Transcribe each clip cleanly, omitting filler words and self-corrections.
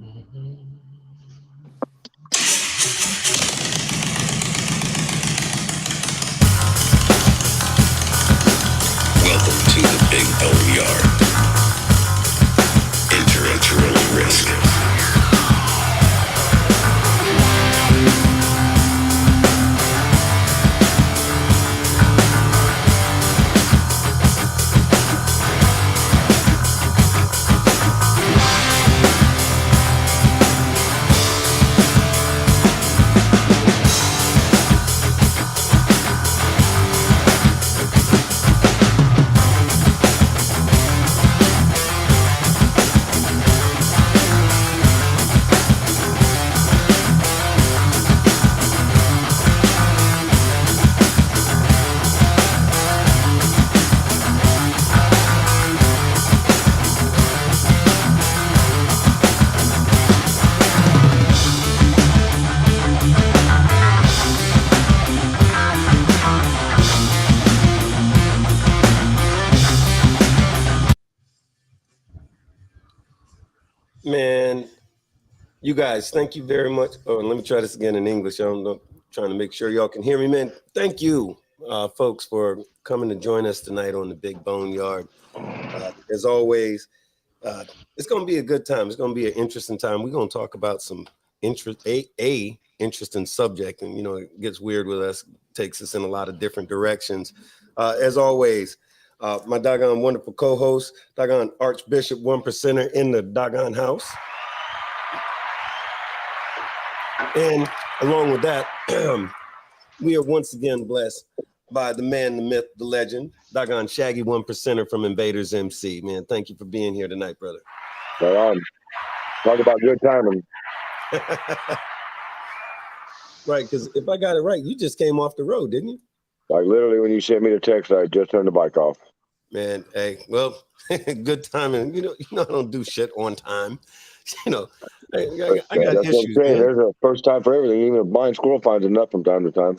Welcome to the Big BoneYard. Enter at your own risk. Man, you guys, thank you very much. Oh, and let me try this again in English. I'm trying to make sure y'all can hear me, man. Thank you, folks, for coming to join us tonight on the Big BoneYard. As always, it's going to be a good time. It's going to be an interesting time. We're going to talk about some interesting subject, and it gets weird with us, takes us in a lot of different directions. As always, my doggone wonderful co-host, doggone Archbishop 1%er in the doggone house. And along with that, we are once again blessed by the man, the myth, the legend, doggone Shaggy 1%er from Invaders MC. Man, thank you for being here tonight, brother. Right on. Talk about good timing. Right, because if I got it right, you just came off the road, didn't you? Like literally when you sent me the text, I just turned the bike off. Man, hey, well, good timing. I don't do shit on time. I got that's issues, what I'm saying. man. There's a first time for everything. Even a blind squirrel finds enough from time to time.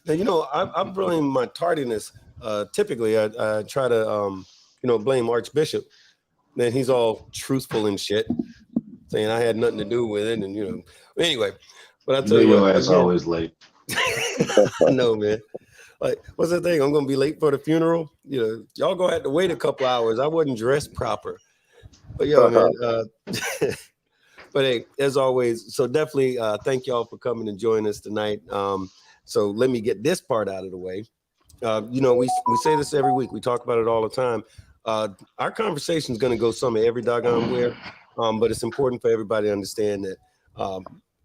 Now, I blame my tardiness. Typically, I try to, blame Archbishop. Then he's all truthful and shit, saying I had nothing to do with it. And, anyway, but I tell you what. Your ass always late. No, man. Like, what's the thing? I'm going to be late for the funeral. Y'all going to have to wait a couple hours. I wasn't dressed proper. But, man. But, hey, as always, so definitely thank y'all for coming and joining us tonight. So let me get this part out of the way. We say this every week. We talk about it all the time. Our conversation is going to go some of every doggone where, but it's important for everybody to understand that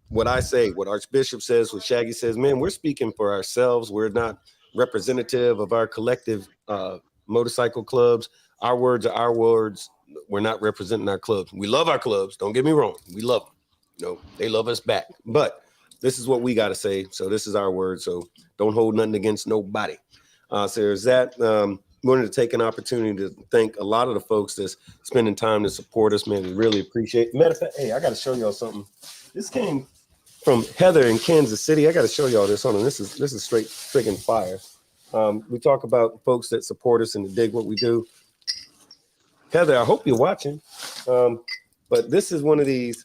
what I say, what Archbishop says, what Shaggy says, man, we're speaking for ourselves. We're not representative of our collective motorcycle clubs. Our words are our words. We're not representing our clubs. We love our clubs. Don't get me wrong. We love them. They love us back. But this is what we got to say. So this is our word. So don't hold nothing against nobody. So there's that. Wanted to take an opportunity to thank a lot of the folks that's spending time to support us, man. We really appreciate it. Matter of fact, hey, I got to show y'all something. This came from Heather in Kansas City. I got to show y'all this. Hold on. This is straight freaking fire. We talk about folks that support us and dig what we do. Heather, I hope you're watching. But this is one of these.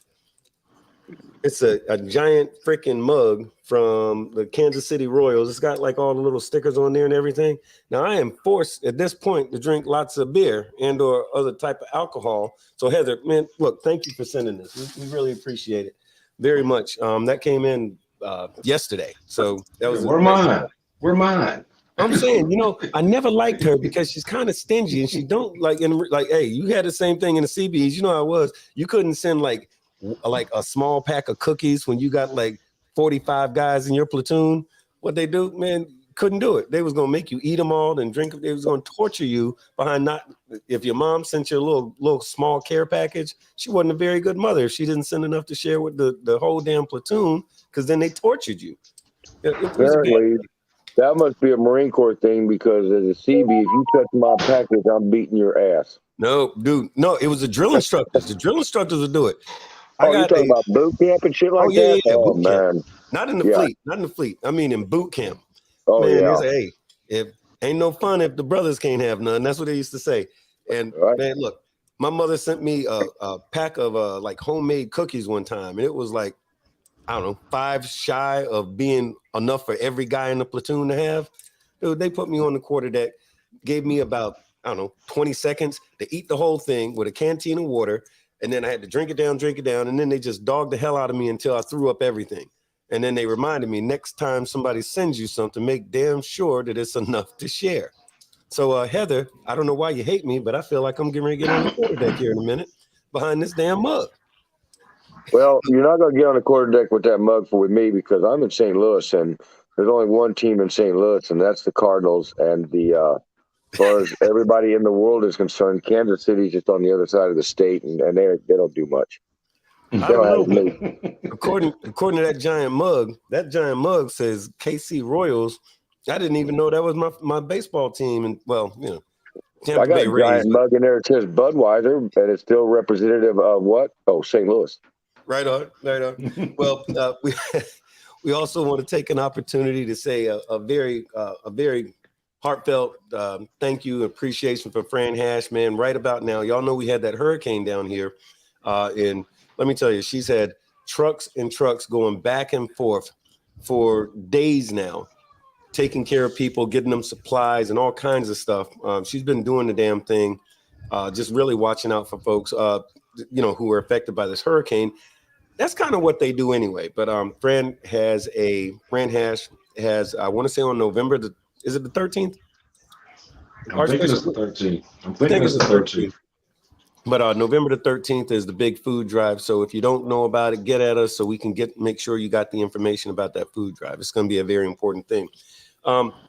It's a giant freaking mug from the Kansas City Royals. It's got like all the little stickers on there and everything. Now I am forced at this point to drink lots of beer and or other type of alcohol. So Heather, man, look, thank you for sending this. We really appreciate it very much. That came in yesterday. So that was We're mine. I'm saying, I never liked her because she's kind of stingy and she don't like, hey, you had the same thing in the CBs. You know how it was. You couldn't send like a small pack of cookies when you got like 45 guys in your platoon. What they do, man, couldn't do it. They was going to make you eat them all and drink them. They was going to torture you behind if your mom sent you a little small care package, she wasn't a very good mother if she didn't send enough to share with the whole damn platoon, because then they tortured you. Apparently, that must be a Marine Corps thing, because as a CB, if you touch my package, I'm beating your ass. No, dude. No, it was the drill instructors. The drill instructors would do it. You're talking about boot camp and shit like that? Yeah, oh, boot man. Camp. Not in the fleet. Not in the fleet. I mean, in boot camp. Oh, man, yeah. Hey, if ain't no fun if the brothers can't have none. That's what they used to say. And man, look, My mother sent me a pack of like homemade cookies one time, and it was like, I don't know, 5 shy of being enough for every guy in the platoon to have. Dude, they put me on the quarterdeck, gave me about, I don't know, 20 seconds to eat the whole thing with a canteen of water, and then I had to drink it down, and then they just dogged the hell out of me until I threw up everything. And then they reminded me, next time somebody sends you something, make damn sure that it's enough to share. So, Heather, I don't know why you hate me, but I feel like I'm getting ready to get on the quarterdeck here in a minute behind this damn mug. Well, you're not going to get on the quarterdeck with that mug with me because I'm in St. Louis, and there's only one team in St. Louis, and that's the Cardinals. And as far as everybody in the world is concerned, Kansas City's just on the other side of the state, and they don't do much. I don't know. According to that giant mug says KC Royals. I didn't even know that was my baseball team. And well, you know, Tampa I got Bay a Rays, giant mug in there. It says Budweiser, and it's still representative of what? Oh, St. Louis. Right on. Well, we also want to take an opportunity to say a very heartfelt thank you and appreciation for Fran Hash, man. Right about now, y'all know we had that hurricane down here, and let me tell you, she's had trucks and trucks going back and forth for days now, taking care of people, getting them supplies and all kinds of stuff. She's been doing the damn thing, just really watching out for folks, who are affected by this hurricane. That's kind of what they do anyway. But Fran Hash has, I want to say on November, is it the 13th? I'm thinking it's the 13th. I'm thinking it's the 13th. But November the 13th is the big food drive. So if you don't know about it, get at us so we can make sure you got the information about that food drive. It's going to be a very important thing.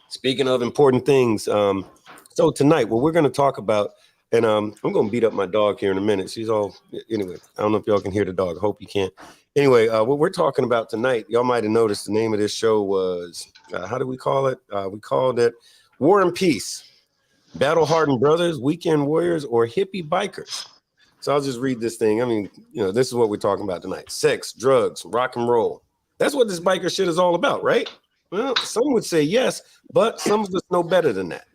Speaking of important things, so tonight, what we're going to talk about, and I'm going to beat up my dog here in a minute. Anyway, I don't know if y'all can hear the dog. I hope you can't. Anyway, what we're talking about tonight, y'all might have noticed the name of this show was, how do we call it? We called it War and Peace. Battle Hardened Brothers, Weekend Warriors, or Hippie Bikers. So I'll just read this thing. I mean, this is what we're talking about tonight. Sex, drugs, rock and roll. That's what this biker shit is all about, right? Well, some would say yes, but some of us know better than that.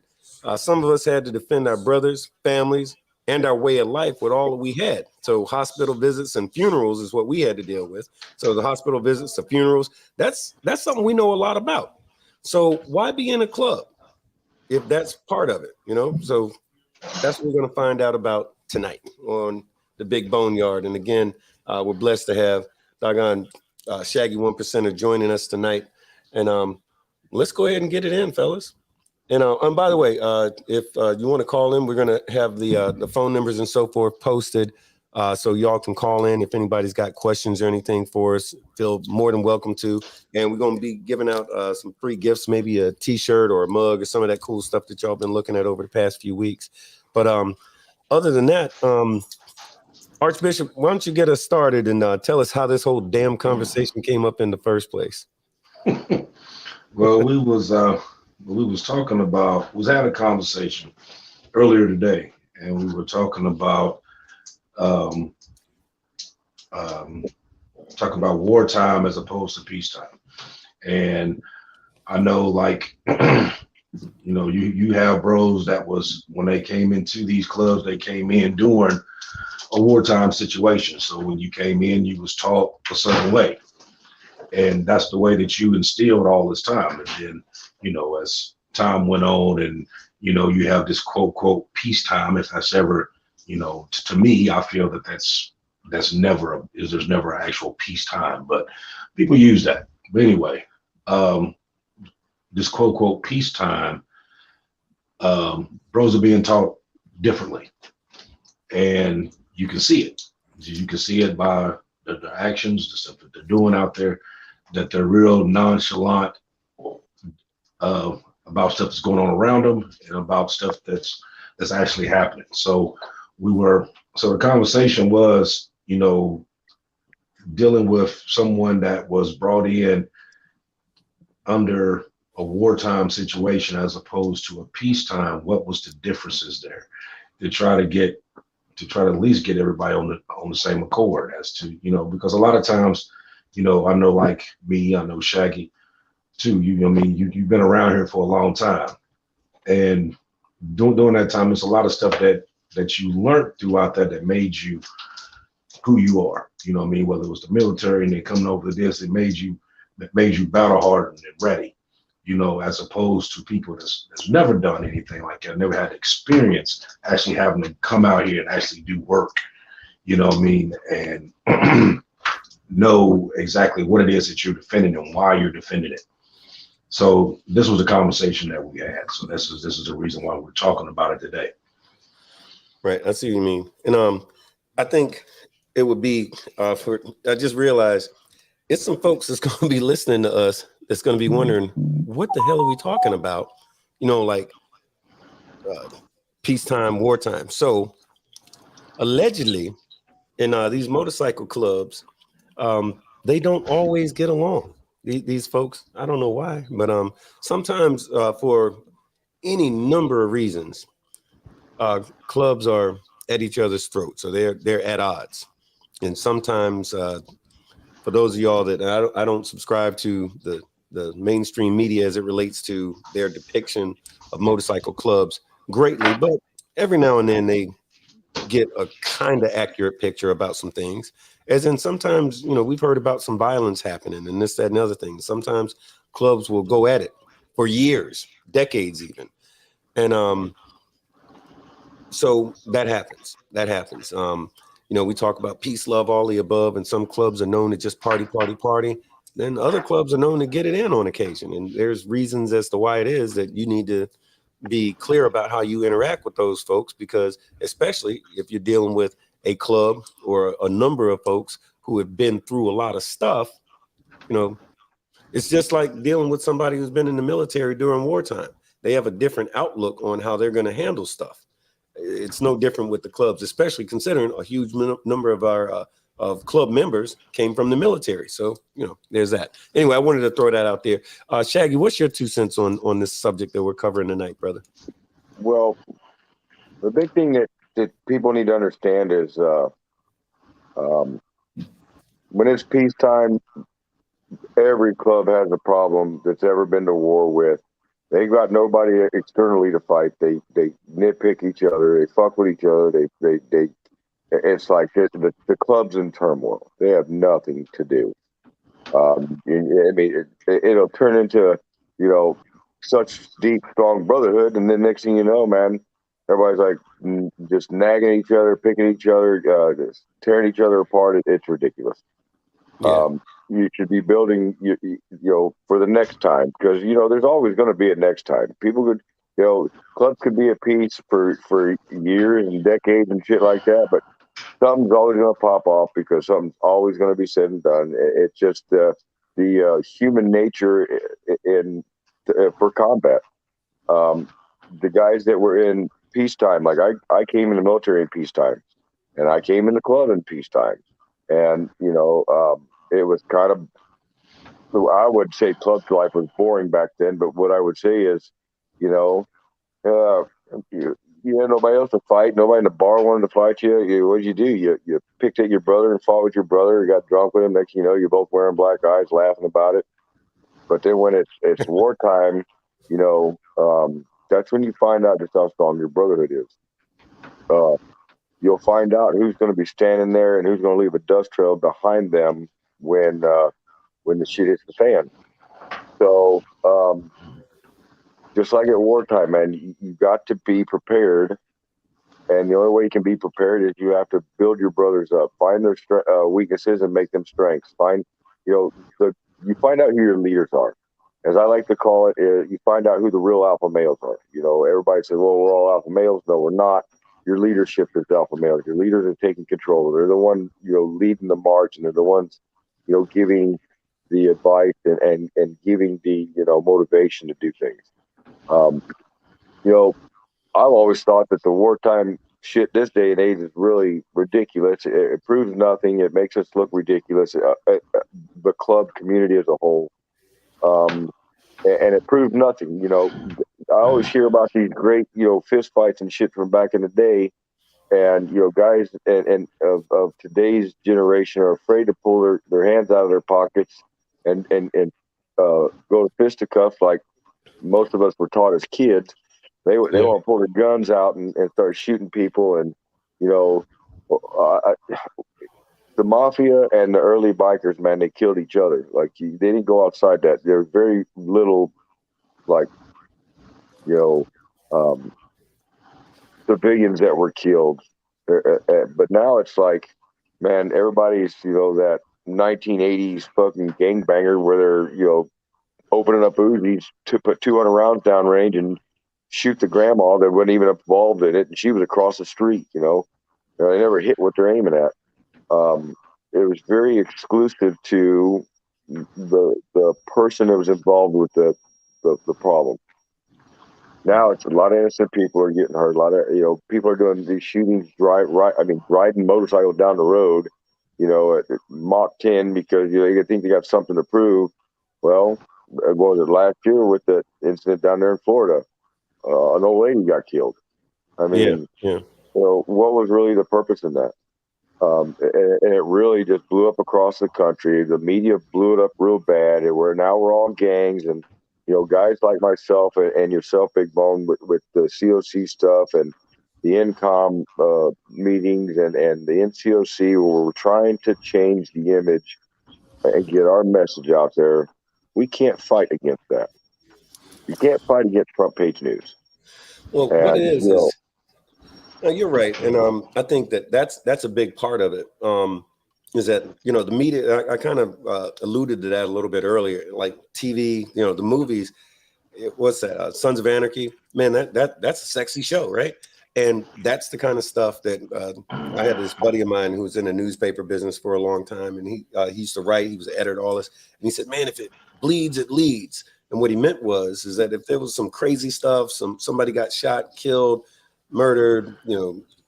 Some of us had to defend our brothers, families, and our way of life with all that we had. So hospital visits and funerals is what we had to deal with. So the hospital visits, the funerals, that's something we know a lot about. So why be in a club if that's part of it, So that's what we're going to find out about tonight on the Big BoneYard. And again, we're blessed to have doggone Shaggy 1%er joining us tonight. And let's go ahead and get it in, fellas. And by the way, if you want to call in, we're going to have the phone numbers and so forth posted so y'all can call in if anybody's got questions or anything for us. Feel more than welcome to. And we're going to be giving out some free gifts, maybe a T-shirt or a mug or some of that cool stuff that y'all been looking at over the past few weeks. But other than that, Archbishop, why don't you get us started and tell us how this whole damn conversation came up in the first place? Well, we was had a conversation earlier today, and we were talking about wartime as opposed to peacetime. And I know, like, you have bros that was, when they came into these clubs, they came in during a wartime situation. So when you came in, you was taught a certain way, and that's the way that you instilled all this time. And then, as time went on, and you have this quote peacetime, if that's ever, to me, I feel that there's never an actual peacetime, but people use that. But anyway, this quote peacetime, bros are being taught differently, and you can see it. You can see it by the actions, the stuff that they're doing out there, that they're real nonchalant about stuff that's going on around them and about stuff that's actually happening. So the conversation was, dealing with someone that was brought in under a wartime situation as opposed to a peacetime. What was the differences there to try to at least get everybody on the same accord as to, because a lot of times, I know, like me, I know Shaggy too, you've been around here for a long time, and during that time, there's a lot of stuff that that you learned throughout that made you who you are. You know what I mean? Whether it was the military and then coming over to this, it made you battle hardened and ready. You know, as opposed to people that's never done anything like that, never had experience actually having to come out here and actually do work. You know what I mean? And know exactly what it is that you're defending and why you're defending it. So this was a conversation that we had. So this is the reason why we're talking about it today. Right. I see what you mean. And I think it would be I just realized it's some folks that's going to be listening to us that's going to be wondering, what the hell are we talking about? You know, like peacetime, wartime. So allegedly in these motorcycle clubs, they don't always get along. These folks, I don't know why, but sometimes for any number of reasons, clubs are at each other's throats, so they're at odds. And sometimes, for those of y'all that I don't subscribe to the mainstream media as it relates to their depiction of motorcycle clubs greatly, but every now and then they get a kind of accurate picture about some things. As in sometimes, you know, we've heard about some violence happening and this, that, and other things. Sometimes clubs will go at it for years, decades even. And so that happens. You know, we talk about peace, love, all the above, and some clubs are known to just party, party, party. Then other clubs are known to get it in on occasion. And there's reasons as to why it is that you need to be clear about how you interact with those folks, because especially if you're dealing with a club or a number of folks who have been through a lot of stuff, you know, it's just like dealing with somebody who's been in the military during wartime. They have a different outlook on how they're going to handle stuff. It's no different with the clubs, especially considering a huge number of our of club members came from the military. So, you know, there's that. Anyway, I wanted to throw that out there. Shaggy, what's your 2 cents on this subject that we're covering tonight, brother? Well, the big thing that people need to understand is when it's peacetime, every club has a problem that's ever been to war with. They got nobody externally to fight. They nitpick each other. They fuck with each other. They it's like the club's in turmoil. They have nothing to do. I mean, it'll turn into, you know, such deep, strong brotherhood, and then next thing you know, man, everybody's like just nagging each other, picking each other, just tearing each other apart. It's ridiculous. Yeah. You should be building, you know, for the next time, because, you know, there's always going to be a next time. People could, you know, clubs could be at peace for years and decades and shit like that, but something's always going to pop off because something's always going to be said and done. It's just the human nature for combat. The guys that were in peacetime, like I came in the military in peacetime, and I came in the club in peacetime, and you know, it was kind of, I would say club life was boring back then, but what I would say is, you know, you had nobody else to fight. Nobody in the bar wanted to fight you. What did you do? You picked at your brother and fought with your brother. You got drunk with him. Next thing you know, you're both wearing black eyes, laughing about it. But then when it's wartime, you know, that's when you find out just how strong your brotherhood is. You'll find out who's going to be standing there and who's going to leave a dust trail behind them when the shit hits the fan. So just like at wartime, man, you got to be prepared. And the only way you can be prepared is you have to build your brothers up, find their weaknesses and make them strengths. Find, you know, you find out who your leaders are. As I like to call it, you find out who the real alpha males are. You know, everybody says, well, we're all alpha males. No, we're not. Your leadership is alpha males. Your leaders are taking control. They're the ones, you know, leading the march, and they're the ones, you know, giving the advice and giving the, you know, motivation to do things. You know, I've always thought that the wartime shit this day and age is really ridiculous. It proves nothing. It makes us look ridiculous. The club community as a whole. And it proved nothing. You know, I always hear about these great, you know, fist fights and shit from back in the day. And, you know, guys and of today's generation are afraid to pull their hands out of their pockets and go to fisticuffs like most of us were taught as kids. They want to pull their guns out and start shooting people. And, you know, the mafia and the early bikers, man, they killed each other. Like, they didn't go outside that. There's very little, like, you know, civilians that were killed. But now it's like, man, everybody's, you know, that 1980s fucking gangbanger where they're, you know, opening up Uzis to put 200 rounds down range and shoot the grandma that wasn't even involved in it, and she was across the street. They never hit what they're aiming at. It was very exclusive to the person that was involved with the problem. Now it's a lot of innocent people are getting hurt. A lot of people are doing these shootings, riding motorcycles down the road, at Mach 10 because they think they got something to prove. Well, what was it last year with the incident down there in Florida? An old lady got killed. I mean, what was really the purpose in that? And it really just blew up across the country. The media blew it up real bad, and now we're all gangs, and guys like myself and yourself, Big Bone, with the COC stuff and the INCOM meetings and the NCOC, where we're trying to change the image and get our message out there. We can't fight against that. You can't fight against front page news. Well, what it is no, you're right, and I think that's a big part of it. Is that the media? I kind of alluded to that a little bit earlier, like TV, the movies. What's that? Sons of Anarchy, man. That's a sexy show, right? And that's the kind of stuff that I had this buddy of mine who was in the newspaper business for a long time, and he used to write. He was an editor, all this, and he said, "Man, if it bleeds, it leads." And what he meant is that if there was some crazy stuff, somebody got shot, killed, murdered,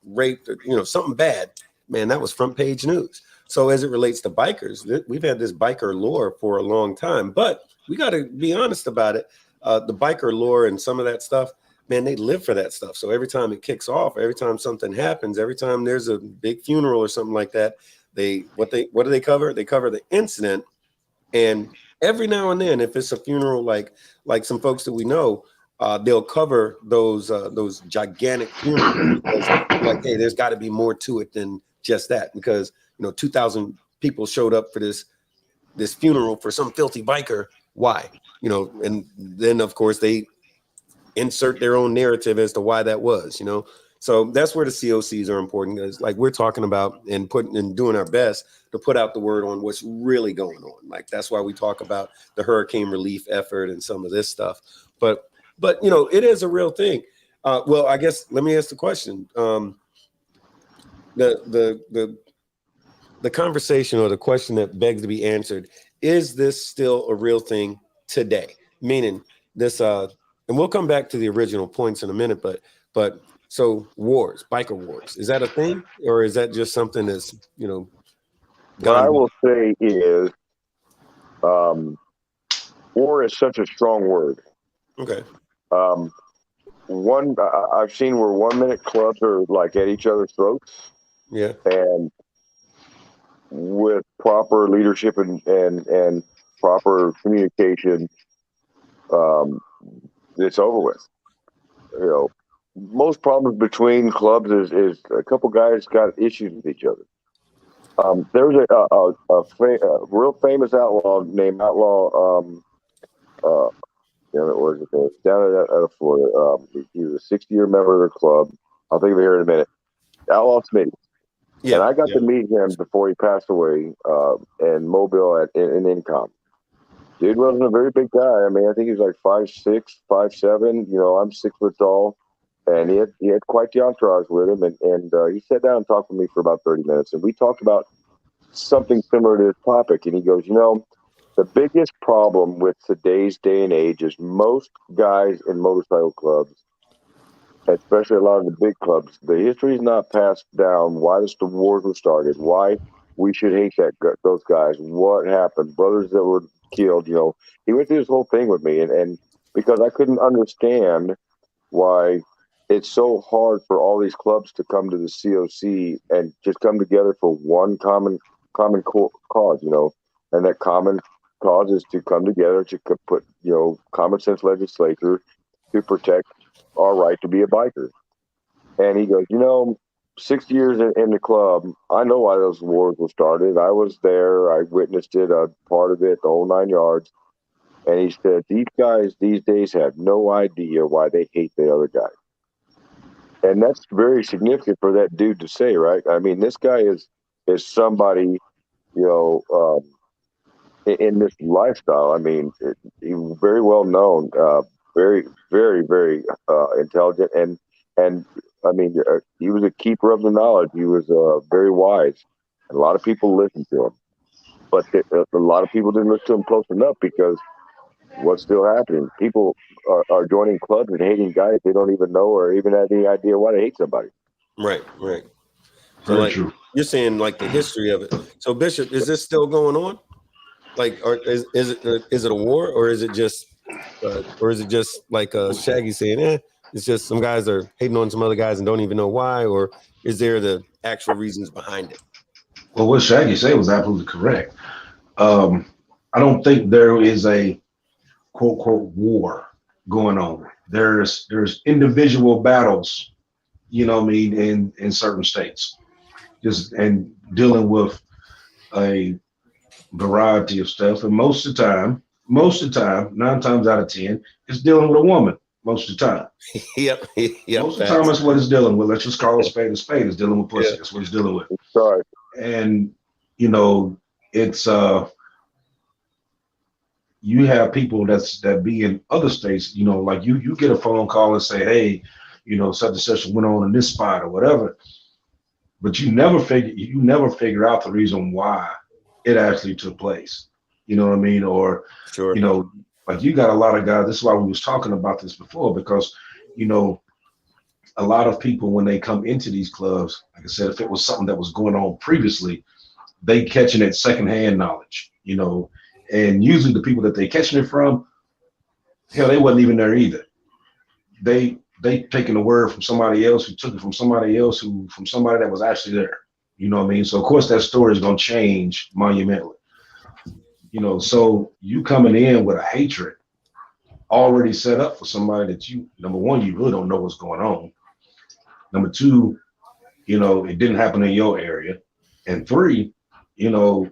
raped, or, something bad, man, that was front page news. So as it relates to bikers, we've had this biker lore for a long time, but we got to be honest about it. The biker lore and some of that stuff, man, they live for that stuff. So every time it kicks off, every time something happens, every time there's a big funeral or something like that, what do they cover? They cover the incident. And every now and then, if it's a funeral like some folks that we know, they'll cover those gigantic funerals because, like, hey, there's got to be more to it than just that, because 2,000 people showed up for this funeral for some filthy biker. Why? And then of course they insert their own narrative as to why that was. So that's where the COCs are important, because like we're talking about and doing our best to put out the word on what's really going on. Like that's why we talk about the hurricane relief effort and some of this stuff. But it is a real thing. Well, I guess let me ask the question. The conversation or the question that begs to be answered: is this still a real thing today? Meaning this, and we'll come back to the original points in a minute. But so biker wars, is that a thing, or is that just something that's gone? What I will say is, war is such a strong word. Okay. I've seen where 1 minute clubs are like at each other's throats. Yeah. And with proper leadership and proper communication, it's over with. Most problems between clubs is a couple guys got issues with each other. There was a real famous outlaw named Outlaw. It was down out of Florida. He was a 60-year member of the club. I'll think of it here in a minute. Outlaw Smitty. Yeah, and I got to meet him before he passed away in Mobile in INCOM. Dude wasn't a very big guy. I mean, I think he was like 5'6", 5'7". I'm 6 foot tall, and he had quite the entourage with him. And he sat down and talked to me for about 30 minutes, and we talked about something similar to this topic. And he goes, the biggest problem with today's day and age is most guys in motorcycle clubs, especially a lot of the big clubs, the history is not passed down. Why the wars were started? Why we should hate those guys? What happened? Brothers that were killed. He went through this whole thing with me, and because I couldn't understand why it's so hard for all these clubs to come to the COC and just come together for one common cause. And that common cause is to come together to put common sense legislature to protect our right to be a biker. And he goes, 60 years in the club, I know why those wars were started. I was there. I witnessed it, a part of it, the whole 9 yards. And he said, these guys these days have no idea why they hate the other guy. And that's very significant for that dude to say, right? I mean, this guy is somebody, you know, in this lifestyle. I mean, he was very well known, very, very, very intelligent, and I mean, he was a keeper of the knowledge. He was very wise, and a lot of people listened to him. But a lot of people didn't listen to him close enough because what's still happening? People are joining clubs and hating guys they don't even know or even have any idea why they hate somebody. Right. So, Very like, true. you're saying, like, the history of it. So, Bishop, is this still going on? Like, or is it a war, or is it just like Shaggy saying, it's just some guys are hating on some other guys and don't even know why, or is there the actual reasons behind it? Well, what Shaggy said was absolutely correct. I don't think there is a quote quote war going on. There's individual battles, in certain states, just and dealing with a variety of stuff. And most of the time, 9 times out of 10, it's dealing with a woman. Most of the time. Yep. Most of the time, that's what it's dealing with. Let's just call a spade a spade. It's dealing with pussy. Yeah. That's what it's dealing with. Sorry. And it's you have people that be in other states. Like you get a phone call and say, hey, such and such went on in this spot or whatever. But you never figure out the reason why it actually took place. You know what I mean? Or Sure. like you got a lot of guys. This is why we was talking about this before, because a lot of people, when they come into these clubs, like I said, if it was something that was going on previously, they catching it secondhand knowledge, and usually the people that they catching it from, hell, they wasn't even there either. They taking the word from somebody else who took it from somebody else from somebody that was actually there. You know what I mean? So of course that story is going to change monumentally. So you coming in with a hatred already set up for somebody that number one, you really don't know what's going on. Number two, it didn't happen in your area. And three, I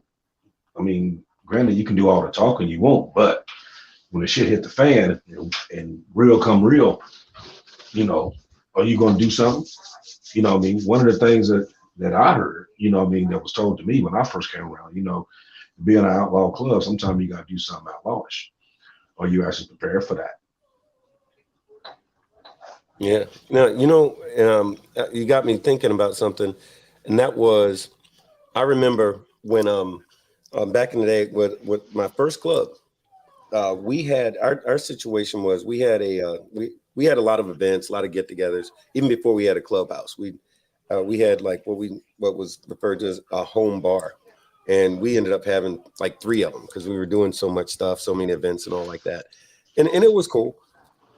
mean, granted, you can do all the talking you want, but when the shit hit the fan and real come real, are you going to do something? I mean, one of the things that I heard, that was told to me when I first came around, being an outlaw club, sometimes you got to do something outlawish. Are you actually prepared for that? Yeah. Now, you got me thinking about something, and that was, I remember when back in the day with my first club, we had our situation was we had we had a lot of events, a lot of get-togethers, even before we had a clubhouse. We had like what was referred to as a home bar, and we ended up having like 3 of them because we were doing so much stuff, so many events and all like that, and it was cool.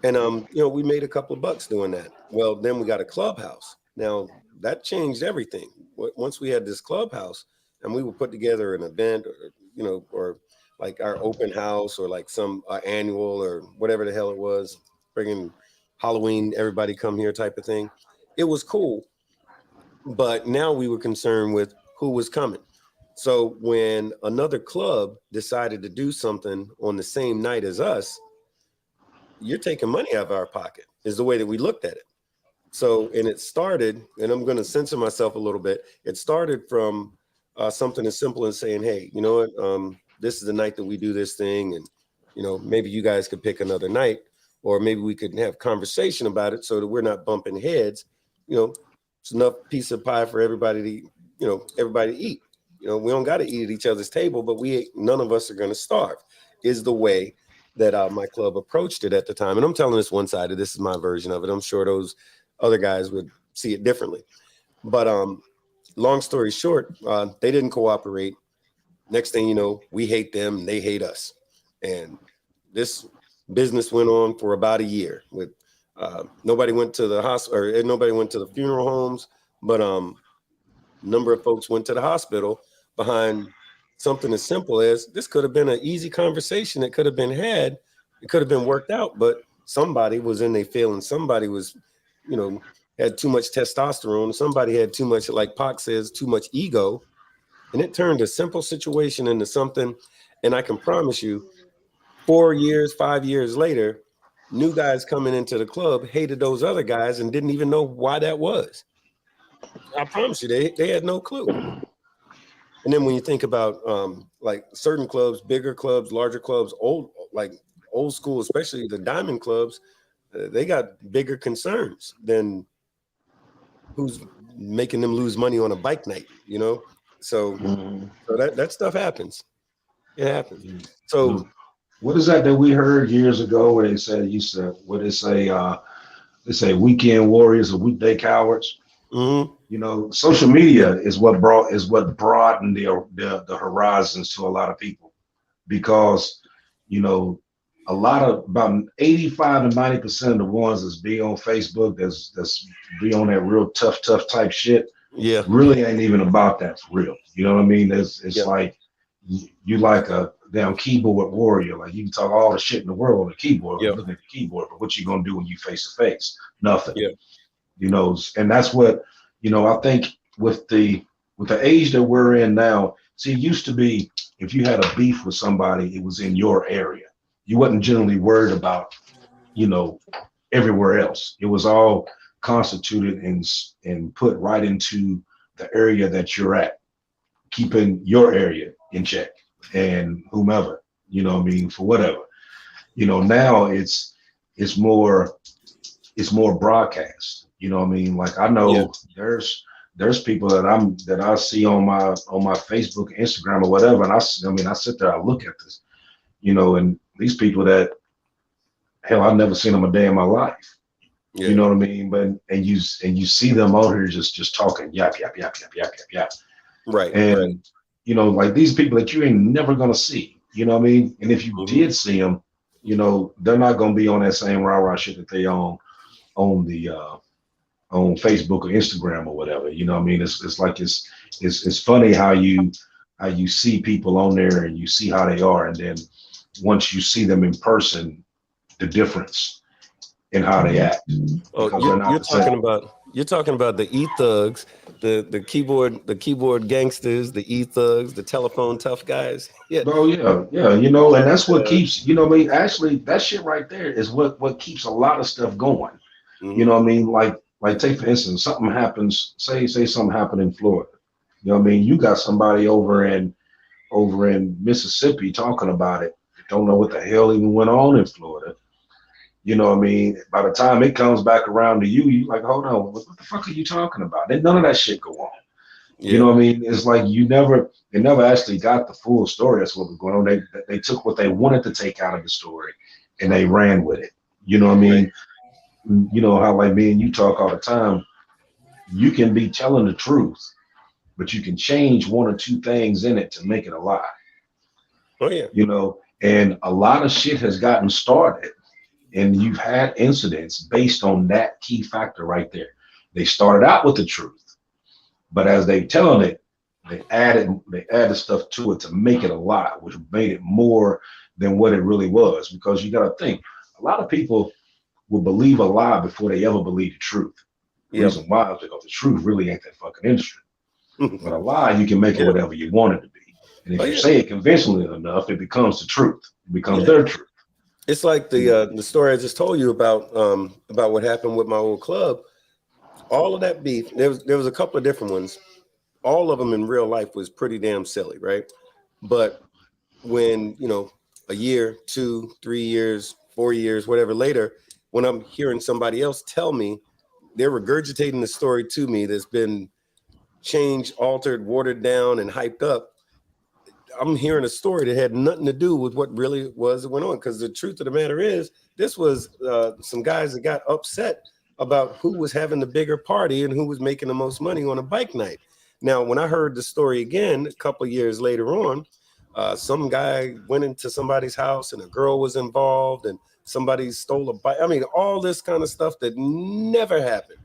And we made a couple of bucks doing that. Well, then we got a clubhouse. Now that changed everything. Once we had this clubhouse, and we would put together an event, or like our open house, or like some annual, or whatever the hell it was, bringing Halloween, everybody come here type of thing. It was cool, but now we were concerned with who was coming. So when another club decided to do something on the same night as us, you're taking money out of our pocket, is the way that we looked at it. So, and it started, and I'm going to censor myself a little bit. It started from something as simple as saying, hey, you know what? This is the night that we do this thing. And, maybe you guys could pick another night, or maybe we could have conversation about it so that we're not bumping heads. It's enough piece of pie for everybody to eat. We don't got to eat at each other's table, but none of us are going to starve, is the way that my club approached it at the time. And I'm telling this one-sided, this is my version of it. I'm sure those other guys would see it differently. But long story short, they didn't cooperate. Next thing you know, we hate them and they hate us. And this business went on for about a year with nobody went to the hospital, or nobody went to the funeral homes, but number of folks went to the hospital behind something as simple as this could have been an easy conversation that could have been had. It could have been worked out, but somebody was in their feelings. Somebody was, you know, had too much testosterone. Somebody had too much, like Pac says, too much ego. And it turned a simple situation into something. And I can promise you, 4 years, 5 years later, new guys coming into the club hated those other guys and didn't even know why that was. I promise you, they had no clue. And then when you think about like certain clubs, bigger clubs, larger clubs, old school, especially the diamond clubs, they got bigger concerns than who's making them lose money on a bike night, you know? So, so that stuff happens. It happens. So what is that we heard years ago where they said they say weekend warriors or weekday cowards? mm-hmm. You know, social media is what broadened the horizons to a lot of people, because, you know, about 85 to 90% of the ones that's be on Facebook, that's be on that real tough type shit, really ain't even about that for real. You know what I mean? It's like you like a damn keyboard warrior. Like, you can talk all the shit in the world on the keyboard, looking at the keyboard, but what you gonna do when you face to face? Nothing. You know, and that's what, you know, I think with the age that we're in now. See, it used to be, if you had a beef with somebody, it was in your area. You wasn't generally worried about, you know, everywhere else. It was all constituted and put right into the area that you're at, keeping your area in check, and whomever, you know what I mean, for whatever. You know, now it's more broadcast. You know what I mean? Like, I know there's people that I see on my Facebook, Instagram, or whatever, and I sit there, I look at this, you know, and these people that, hell, I've never seen them a day in my life. You know what I mean? But and you see them out here just talking yap. Right. And you know, like, these people that you ain't never gonna see. You know what I mean? And if you did see them, you know, they're not gonna be on that same rah-rah shit that they on Facebook or Instagram or whatever. You know what I mean? It's like it's funny how you see people on there and you see how they are, and then once you see them in person, the difference in how they act. Oh, you're talking about the e-thugs, the keyboard gangsters, the e-thugs, the telephone tough guys. Oh yeah, you know, and that's what keeps, you know what I mean? Actually, that shit right there is what keeps a lot of stuff going. You know what I mean? Like take for instance, something happens, say something happened in Florida. You know what I mean? You got somebody over in Mississippi talking about it, don't know what the hell even went on in Florida. You know what I mean? By the time it comes back around to you, you like, hold on, what the fuck are you talking about? None of that shit go on. You know what I mean? It's like they never actually got the full story. That's what was going on. They took what they wanted to take out of the story and they ran with it. You know what I mean? You know how, like, me and you talk all the time, you can be telling the truth, but you can change one or two things in it to make it a lie. Oh yeah. You know, and a lot of shit has gotten started, and you've had incidents based on that key factor right there. They started out with the truth, but as they telling it, they added stuff to it to make it a lie, which made it more than what it really was. Because you got to think, a lot of people will believe a lie before they ever believe the truth. The reason why is because the truth really ain't that fucking interesting. But a lie, you can make it whatever you want it to be. And if you say it conventionally enough, it becomes the truth. It becomes their truth. It's like the story I just told you about what happened with my old club. All of that beef, there was a couple of different ones. All of them in real life was pretty damn silly, right? But when, you know, a year, 2, 3 years, 4 years, whatever later, when I'm hearing somebody else tell me, they're regurgitating the story to me that's been changed, altered, watered down, and hyped up. I'm hearing a story that had nothing to do with what really was that went on. Because the truth of the matter is, this was some guys that got upset about who was having the bigger party and who was making the most money on a bike night. Now, when I heard the story again, a couple of years later on, some guy went into somebody's house and a girl was involved and somebody stole a bike. I mean, all this kind of stuff that never happened.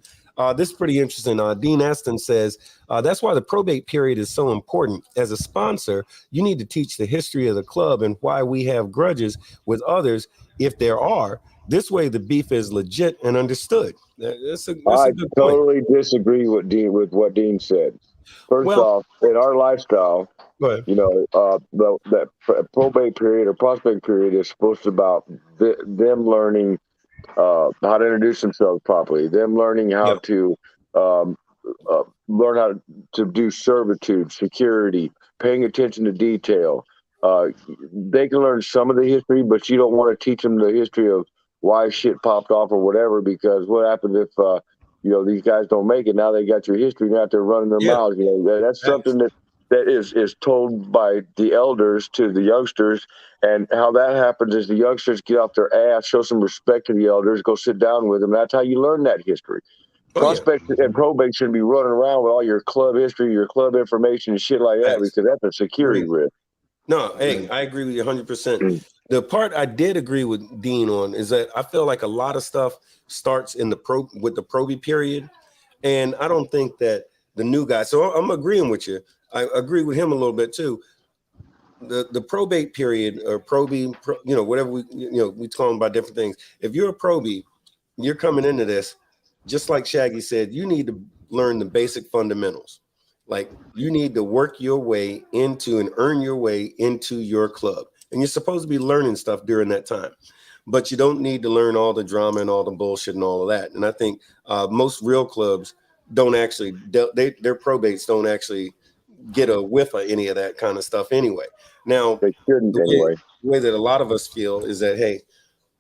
This is pretty interesting. Dean Aston says, that's why the probate period is so important. As a sponsor, you need to teach the history of the club and why we have grudges with others, if there are, This way, the beef is legit and understood. That's a I good point. totally disagree with what Dean said. First Well, off, in our lifestyle, go ahead. you know, that probate period or prospect period is supposed to about them learning how to introduce themselves properly, them learning how Yeah, to um, learn how to do servitude, security, paying attention to detail. They can learn some of the history, but you don't want to teach them the history of why shit popped off or whatever, because what happens if these guys don't make it? Now they got your history, now they're running their yeah. mouths. That's Facts. something that is told by the elders to the youngsters. And how that happens is the youngsters get off their ass, show some respect to the elders, go sit down with them. That's how you learn that history. Oh yeah. Prospects and probate shouldn't be running around with all your club history, your club information, and shit like that, Facts. because that's a security risk. No, hey, I agree with you 100%. The part I did agree with Dean on is that I feel like a lot of stuff starts in with the probate period, and I don't think that the new guy. So I'm agreeing with you. I agree with him a little bit too. The probate period or probate, whatever we talking about different things. If you're a probate, you're coming into this, just like Shaggy said, you need to learn the basic fundamentals. Like you need to work your way into and earn your way into your club. And you're supposed to be learning stuff during that time. But you don't need to learn all the drama and all the bullshit and all of that. And I think most real clubs don't actually, their probates don't actually get a whiff of any of that kind of stuff anyway. Now, They shouldn't anyway. the way that a lot of us feel is that, hey,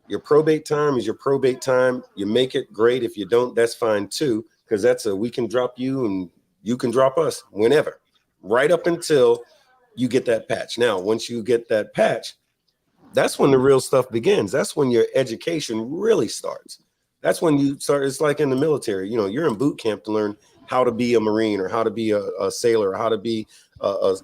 your probate time is your probate time. You make it, great. If you don't, that's fine too, because we can drop you and you can drop us whenever, right up until you get that patch. Now, once you get that patch, that's when the real stuff begins. That's when your education really starts. That's when you start. It's like in the military. You're in boot camp to learn how to be a Marine or how to be a sailor or how to be a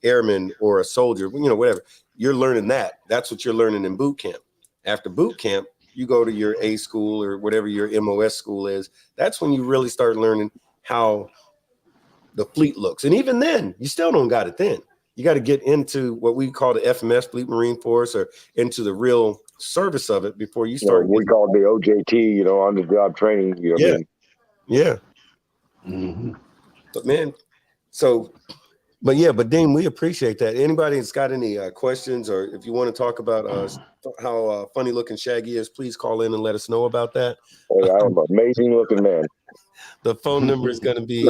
airman or a soldier, whatever. You're learning that. That's what you're learning in boot camp. After boot camp, you go to your A school or whatever your MOS school is. That's when you really start learning how the fleet looks. And even then, you still don't got it then. You got to get into what we call the FMS, Fleet Marine Force, or into the real service of it before you start. We call it the OJT, on the job training. Yeah. Yeah. Mm-hmm. But man, but Dean, we appreciate that. Anybody that's got any questions, or if you want to talk about how funny looking Shaggy is, please call in and let us know about that. Hey, I am an amazing looking man. The phone number is going to be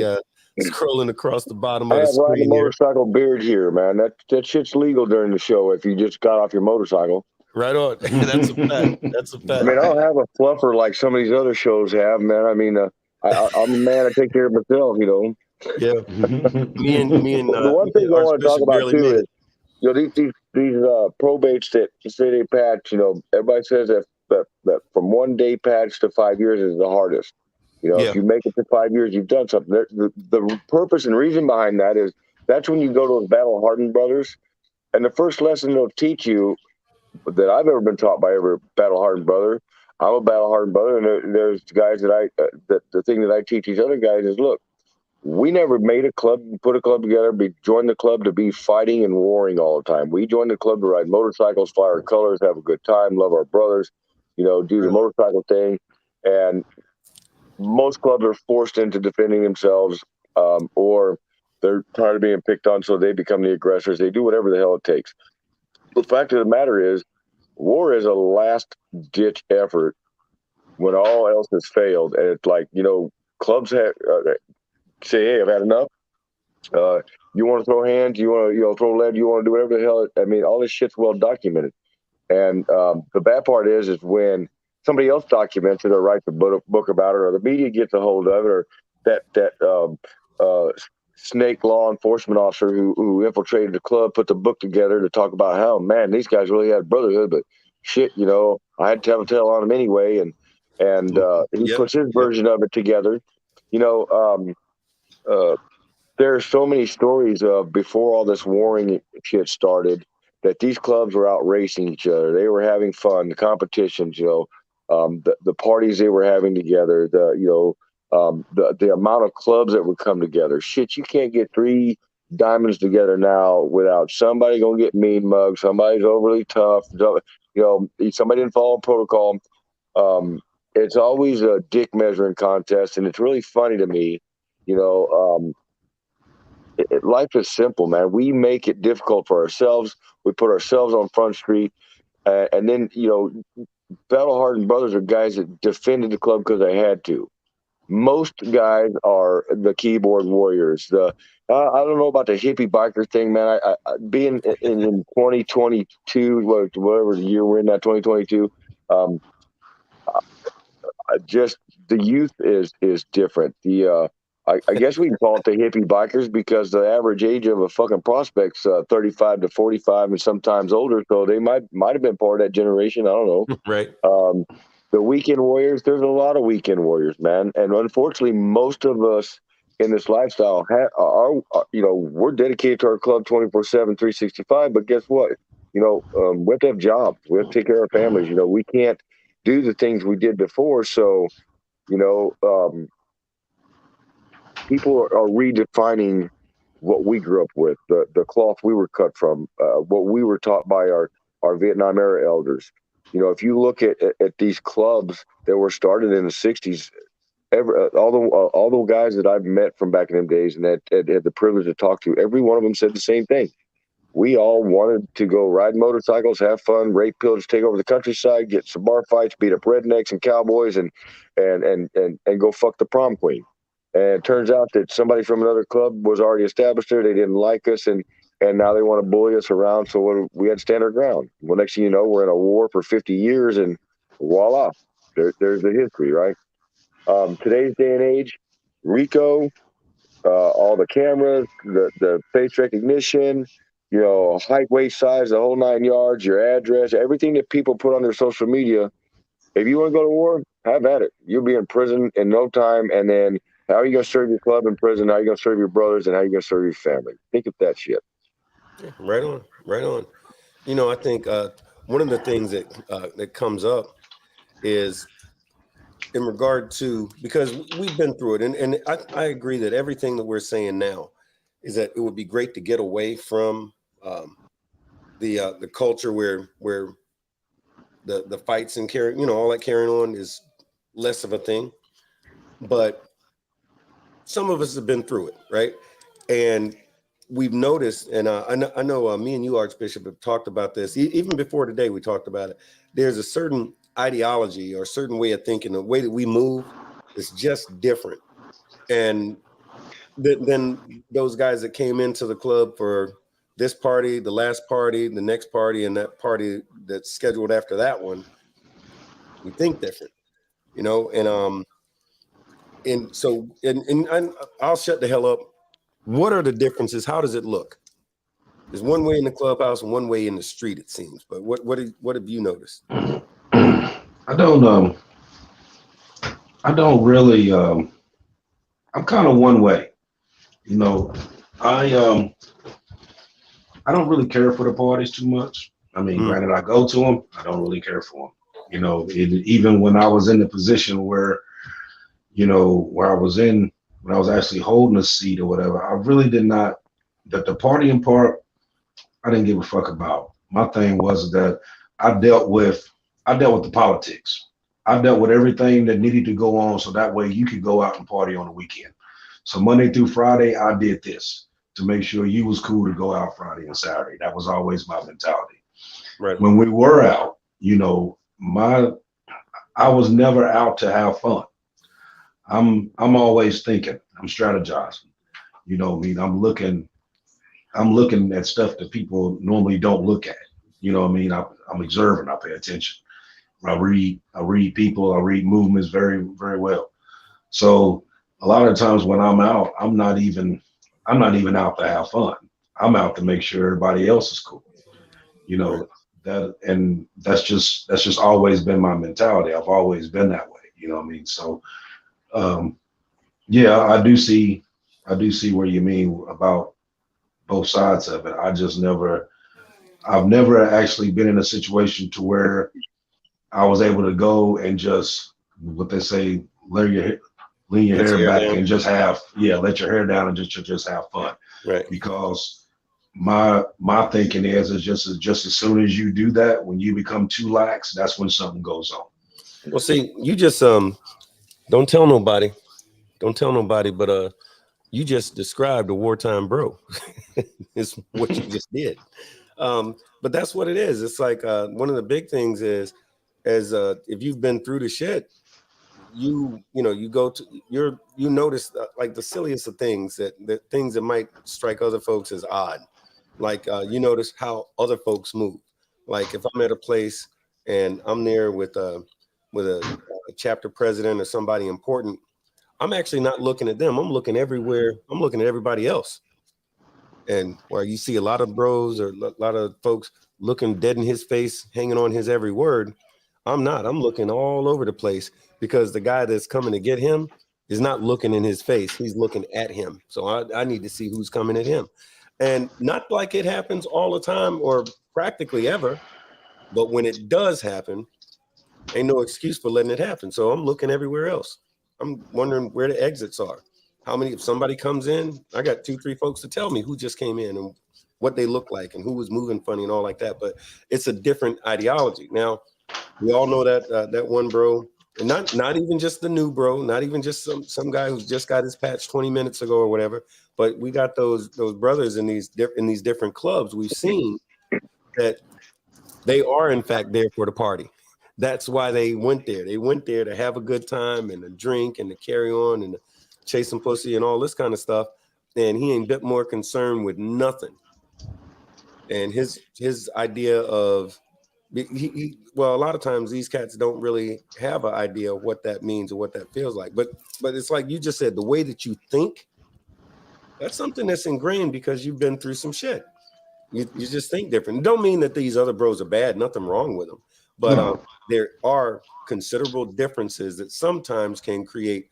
scrolling across the bottom I of the have riding a screen here. motorcycle beard here, man. That shit's legal during the show if you just got off your motorcycle. Right on. That's a fact. That's a fact. I mean, I don't have a fluffer like some of these other shows have, man. I mean, I'm a man. I take care of myself, Yeah. me and the one thing I want to talk about too is, these probates that say they patch. Everybody says that from 1 day patch to 5 years is the hardest. If you make it to 5 years, you've done something. The purpose and reason behind that is that's when you go to the Battle Hardened brothers, and the first lesson they'll teach you that I've ever been taught by every Battle Hardened brother. I'm a Battle Hardened brother, and there's guys that the thing that I teach these other guys is, look, we never made a club, put a club together, joined the club to be fighting and warring all the time. We joined the club to ride motorcycles, fly our colors, have a good time, love our brothers, do the motorcycle thing. And most clubs are forced into defending themselves, or they're tired of being picked on, so they become the aggressors. They do whatever the hell it takes. The fact of the matter is, war is a last-ditch effort when all else has failed. And it's like, clubs say, hey, I've had enough. You want to throw hands? You want to throw lead? You want to do whatever the hell? I mean, all this shit's well documented. And the bad part is when somebody else documents it or writes a book about it, or the media gets a hold of it, or that snake law enforcement officer who infiltrated the club put the book together to talk about how, man, these guys really had brotherhood, but shit, I had to tell a tale on them anyway, and he puts his version of it together. There are so many stories of before all this warring shit started that these clubs were out racing each other. They were having fun, the competitions, the parties they were having together, the amount of clubs that would come together. Shit, you can't get 3 diamonds together now without somebody gonna get mean mugged, somebody's overly tough, somebody didn't follow protocol. It's always a dick measuring contest, and it's really funny to me. You know, life is simple, man. We make it difficult for ourselves. We put ourselves on Front Street, and then battle hardened brothers are guys that defended the club because they had to. Most guys are the keyboard warriors. I don't know about the hippie biker thing, man. Being in 2022, whatever the year we're in, that 2022. Just the youth is different. I guess we can call it the hippie bikers because the average age of a fucking prospect's 35 to 45 and sometimes older. So they might have been part of that generation. I don't know. Right. The weekend warriors, there's a lot of weekend warriors, man. And unfortunately, most of us in this lifestyle we're dedicated to our club 24/7, 365. But guess what? We have to have jobs. We have to take care of our families. We can't do the things we did before. So, people are redefining what we grew up with, the cloth we were cut from, what we were taught by our Vietnam era elders. If you look at these clubs that were started in the 60s, all the guys that I've met from back in them days and that had the privilege to talk to, every one of them said the same thing. We all wanted to go ride motorcycles, have fun, rape pillage, take over the countryside, get some bar fights, beat up rednecks and cowboys, and go fuck the prom queen. And it turns out that somebody from another club was already established there. They didn't like us, and now they want to bully us around. So we had to stand our ground. Well, next thing you know, we're in a war for 50 years, and voila, there's the history, right? Today's day and age, Rico, all the cameras, the face recognition, height, weight, size, the whole 9 yards, your address, everything that people put on their social media. If you want to go to war, have at it. You'll be in prison in no time. And then how are you going to serve your club in prison? How are you going to serve your brothers? And how are you going to serve your family? Think of that shit. Yeah, right on, right on. I think one of the things that comes up is in regard to, because we've been through it, and I agree that everything that we're saying now is that it would be great to get away from the culture where the fights and carrying, all that carrying on is less of a thing. But some of us have been through it, right? And we've noticed, and I know me and you, Archbishop, have talked about this. Even before today, we talked about it. There's a certain ideology or a certain way of thinking, the way that we move is just different. And then those guys that came into the club for this party, the last party, the next party, and that party that's scheduled after that one, we think different, and so I'll shut the hell up. What are the differences? How does it look? There's one way in the clubhouse and one way in the street, it seems. But what have you noticed? I don't really. I'm kind of one way. I don't really care for the parties too much. I mean, granted, I go to them. I don't really care for them. Even when I was in the position where I was in, when I was actually holding a seat or whatever, I really did not, that the partying part, I didn't give a fuck about. My thing was that I dealt with the politics. I dealt with everything that needed to go on so that way you could go out and party on the weekend. So Monday through Friday, I did this to make sure you was cool to go out Friday and Saturday. That was always my mentality. Right. When we were out, I was never out to have fun. I'm always thinking, I'm strategizing. I'm looking at stuff that people normally don't look at. I'm observing, I pay attention. I read people, I read movements very, very well. So a lot of times when I'm out, I'm not even out to have fun. I'm out to make sure everybody else is cool. That's just always been my mentality. I've always been that way. So yeah, I do see where you mean about both sides of it. I've never actually been in a situation to where I was able to go and just, what they say, lean your hair back and just let your hair down and just have fun. Right. Because my thinking is just as soon as you do that, when you become too lax, that's when something goes on. Well, see, you just don't tell nobody. Don't tell nobody, but you just described a wartime bro. It's what you just did. But that's what it is. It's like one of the big things is as if you've been through the shit, you go to you notice like the silliest of things that things that might strike other folks as odd. Like you notice how other folks move. Like if I'm at a place and I'm there with a chapter president or somebody important, I'm actually not looking at them. I'm looking everywhere. I'm looking at everybody else. And where you see a lot of bros or a lot of folks looking dead in his face, hanging on his every word, I'm not. I'm looking all over the place because the guy that's coming to get him is not looking in his face. He's looking at him. So I need to see who's coming at him. And not like it happens all the time or practically ever, but when it does happen, ain't no excuse for letting it happen. So I'm looking everywhere else. I'm wondering where the exits are. How many, if somebody comes in, I got 2-3 folks to tell me who just came in and what they look like and who was moving funny and all like that. But it's a different ideology. Now, we all know that that one bro, and not even just the new bro, not even just some guy who's just got his patch 20 minutes ago or whatever. But we got those brothers in these different clubs. We've seen that they are in fact there for the party. That's why they went there. They went there to have a good time and to drink and to carry on and to chase some pussy and all this kind of stuff. And he ain't a bit more concerned with nothing. And his idea of well, a lot of times these cats don't really have an idea of what that means or what that feels like. But it's like you just said, the way that you think, that's something that's ingrained because you've been through some shit. You just think different. It don't mean that these other bros are bad. Nothing wrong with them. But there are considerable differences that sometimes can create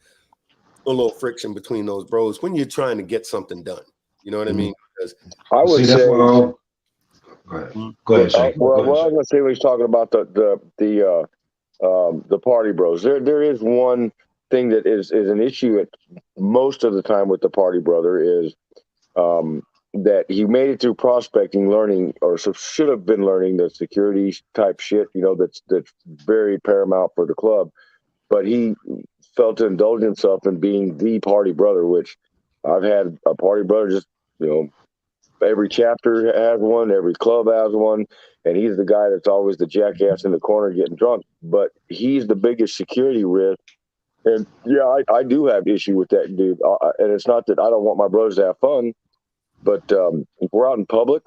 a little friction between those bros when you're trying to get something done. You know what I mean? Because I would that's say. why Go ahead, Shane. Well, I was going to say when he's talking about the party bros, there is one thing that is an issue at most of the time with the party brother is that he made it through prospecting, learning, or should have been learning the security type shit, that's very paramount for the club. But he felt to indulge himself in being the party brother, which I've had a party brother just, every chapter has one, every club has one, and he's the guy that's always the jackass in the corner getting drunk. But he's the biggest security risk. And yeah, I do have issue with that dude. And it's not that I don't want my brothers to have fun, but if we're out in public,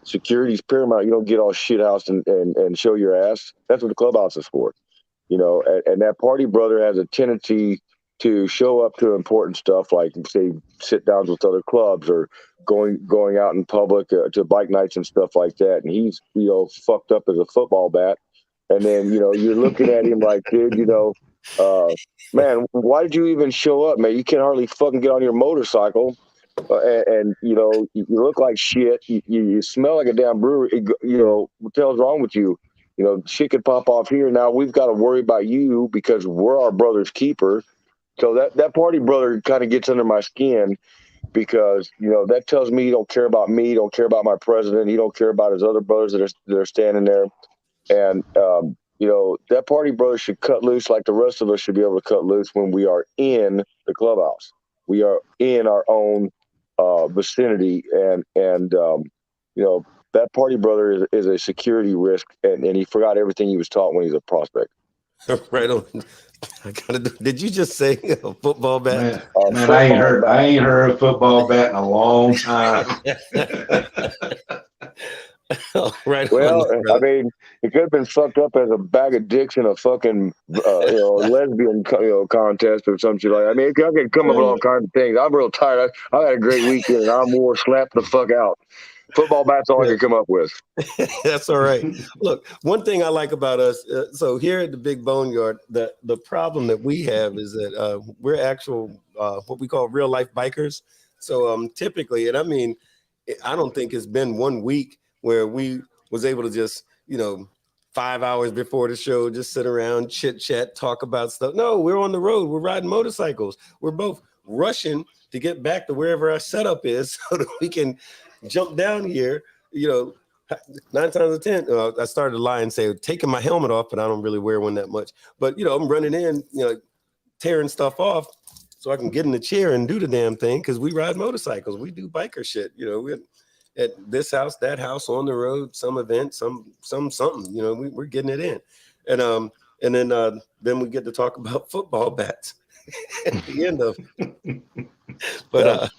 security's paramount. You don't get all shithoused and show your ass. That's what the clubhouse is for. And that party brother has a tendency to show up to important stuff like, say, sit downs with other clubs or going out in public to bike nights and stuff like that. And he's, fucked up as a football bat. And then, you're looking at him like, dude, man, why did you even show up, man? You can hardly fucking get on your motorcycle. And you look like shit. You smell like a damn brewery. What the hell's wrong with you? Shit could pop off here. Now we've got to worry about you because we're our brother's keeper. So that party brother kind of gets under my skin because, that tells me he don't care about me, he don't care about my president, he don't care about his other brothers that are standing there. And, that party brother should cut loose like the rest of us should be able to cut loose when we are in the clubhouse. We are in our own vicinity. And that party brother is a security risk. And he forgot everything he was taught when he was a prospect. Right on. Did you just say a football bat? Man, I ain't heard a football bat in a long time. Right. Well, I mean, it could have been fucked up as a bag of dicks in a fucking lesbian contest or some shit like that. I mean, I can come up with all kinds of things. I'm real tired. I had a great weekend and I'm more slapped the fuck out. Football bat's all I can come up with. That's all right. Look, one thing I like about us, so here at the Big BoneYard, the problem that we have is that we're actual what we call real life bikers. So typically, and I mean, I don't think it's been 1 week where we was able to just 5 hours before the show just sit around, chit chat, talk about stuff. No, we're on the road. We're riding motorcycles. We're both rushing to get back to wherever our setup is so that we can jump down here, 9 times out of 10, I started to lie and say taking my helmet off, but I don't really wear one that much. But I'm running in, tearing stuff off so I can get in the chair and do the damn thing, because we ride motorcycles, we do biker shit. We're at this house, that house, on the road, some event, some something. We're getting it in, and then we get to talk about football bats at the end of it. But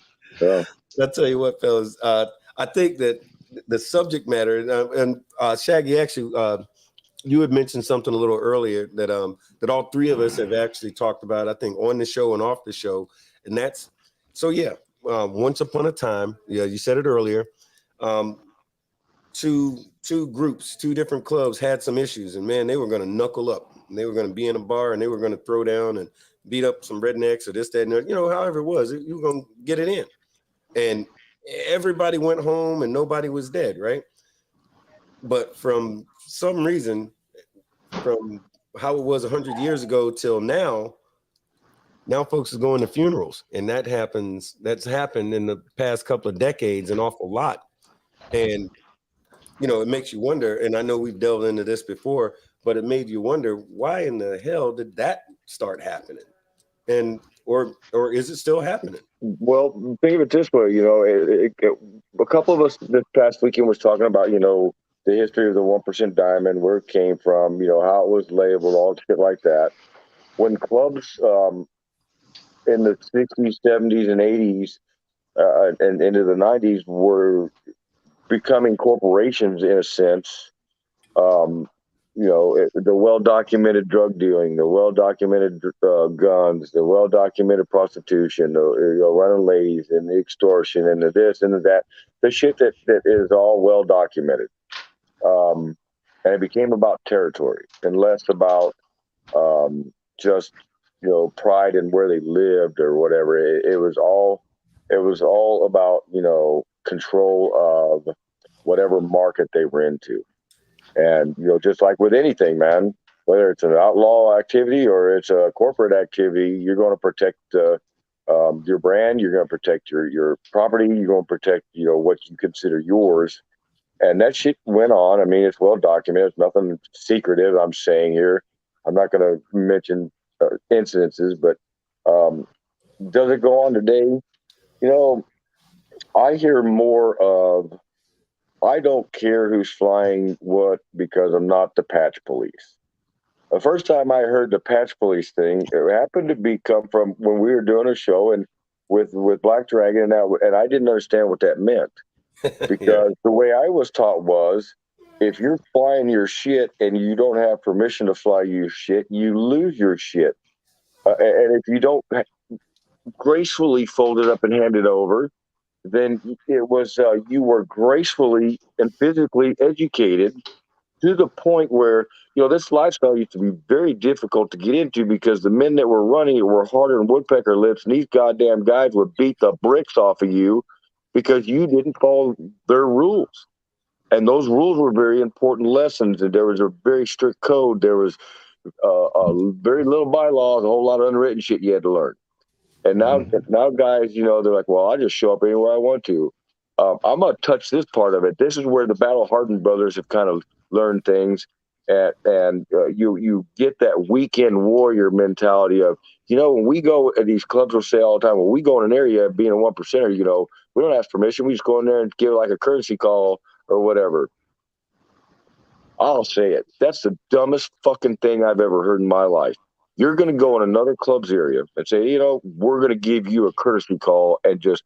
I'll tell you what, fellas, I think that the subject matter, and Shaggy, actually, you had mentioned something a little earlier that all three of us have actually talked about, I think, on the show and off the show, and that's once upon a time, you said it earlier, two groups, two different clubs had some issues, and man, they were going to knuckle up, and they were going to be in a bar, and they were going to throw down and beat up some rednecks or this, that, and that, however it was, you were going to get it in. And everybody went home and nobody was dead, right? But from some reason, from how it was 100 years ago till now folks are going to funerals, and that's happened in the past couple of decades an awful lot. And it makes you wonder, and I know we've delved into this before, but it made you wonder, why in the hell did that start happening? And or is it still happening? Well, think of it this way, a couple of us this past weekend was talking about, the history of the 1% diamond, where it came from, how it was labeled, all shit like that. When clubs in the 60s, 70s, and 80s and into the 90s were becoming corporations in a sense, the well-documented drug dealing, the well-documented guns, the well-documented prostitution, running ladies, and the extortion, and the this and the that, the shit that is all well-documented. And it became about territory and less about just pride in where they lived or whatever. It was all about control of whatever market they were into. And just like with anything, man, whether it's an outlaw activity or it's a corporate activity, you're going to protect your brand, you're going to protect your property, you're going to protect what you consider yours. And that shit went on. I mean, it's well documented. It's nothing secretive I'm saying here. I'm not going to mention incidences, but does it go on today? I hear more of, I don't care who's flying what because I'm not the patch police. The first time I heard the patch police thing, it happened to come from when we were doing a show and with Black Dragon, and I didn't understand what that meant. Because the way I was taught was, if you're flying your shit and you don't have permission to fly your shit, you lose your shit. And if you don't gracefully fold it up and hand it over, then it was you were gracefully and physically educated to the point where this lifestyle used to be very difficult to get into, because the men that were running it were harder than woodpecker lips, and these goddamn guys would beat the bricks off of you because you didn't follow their rules. And those rules were very important lessons, and there was a very strict code. There was very little bylaws, a whole lot of unwritten shit you had to learn. And now guys, they're like, well, I just show up anywhere I want to. I'm going to touch this part of it. This is where the Battle Hardened brothers have kind of learned things. And you get that weekend warrior mentality of, when we go, and these clubs will say all the time, when we go in an area, being a 1%er, we don't ask permission. We just go in there and give like a courtesy call or whatever. I'll say it. That's the dumbest fucking thing I've ever heard in my life. You're going to go in another club's area and say, we're going to give you a courtesy call, and just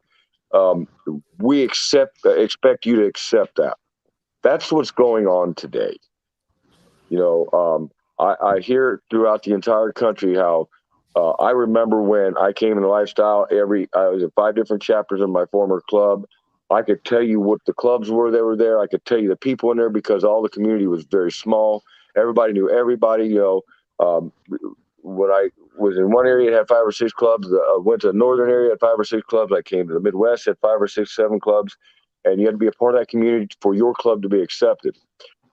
we expect you to accept that. That's what's going on today. I hear throughout the entire country how I remember when I came in the lifestyle. I was at 5 different chapters of my former club. I could tell you what the clubs were that were there. I could tell you the people in there, because all the community was very small. Everybody knew everybody. When I was in one area, it had 5 or 6 clubs. I went to the northern area, had 5 or 6 clubs. I came to the Midwest, had 5 or 6, 7 clubs. And you had to be a part of that community for your club to be accepted.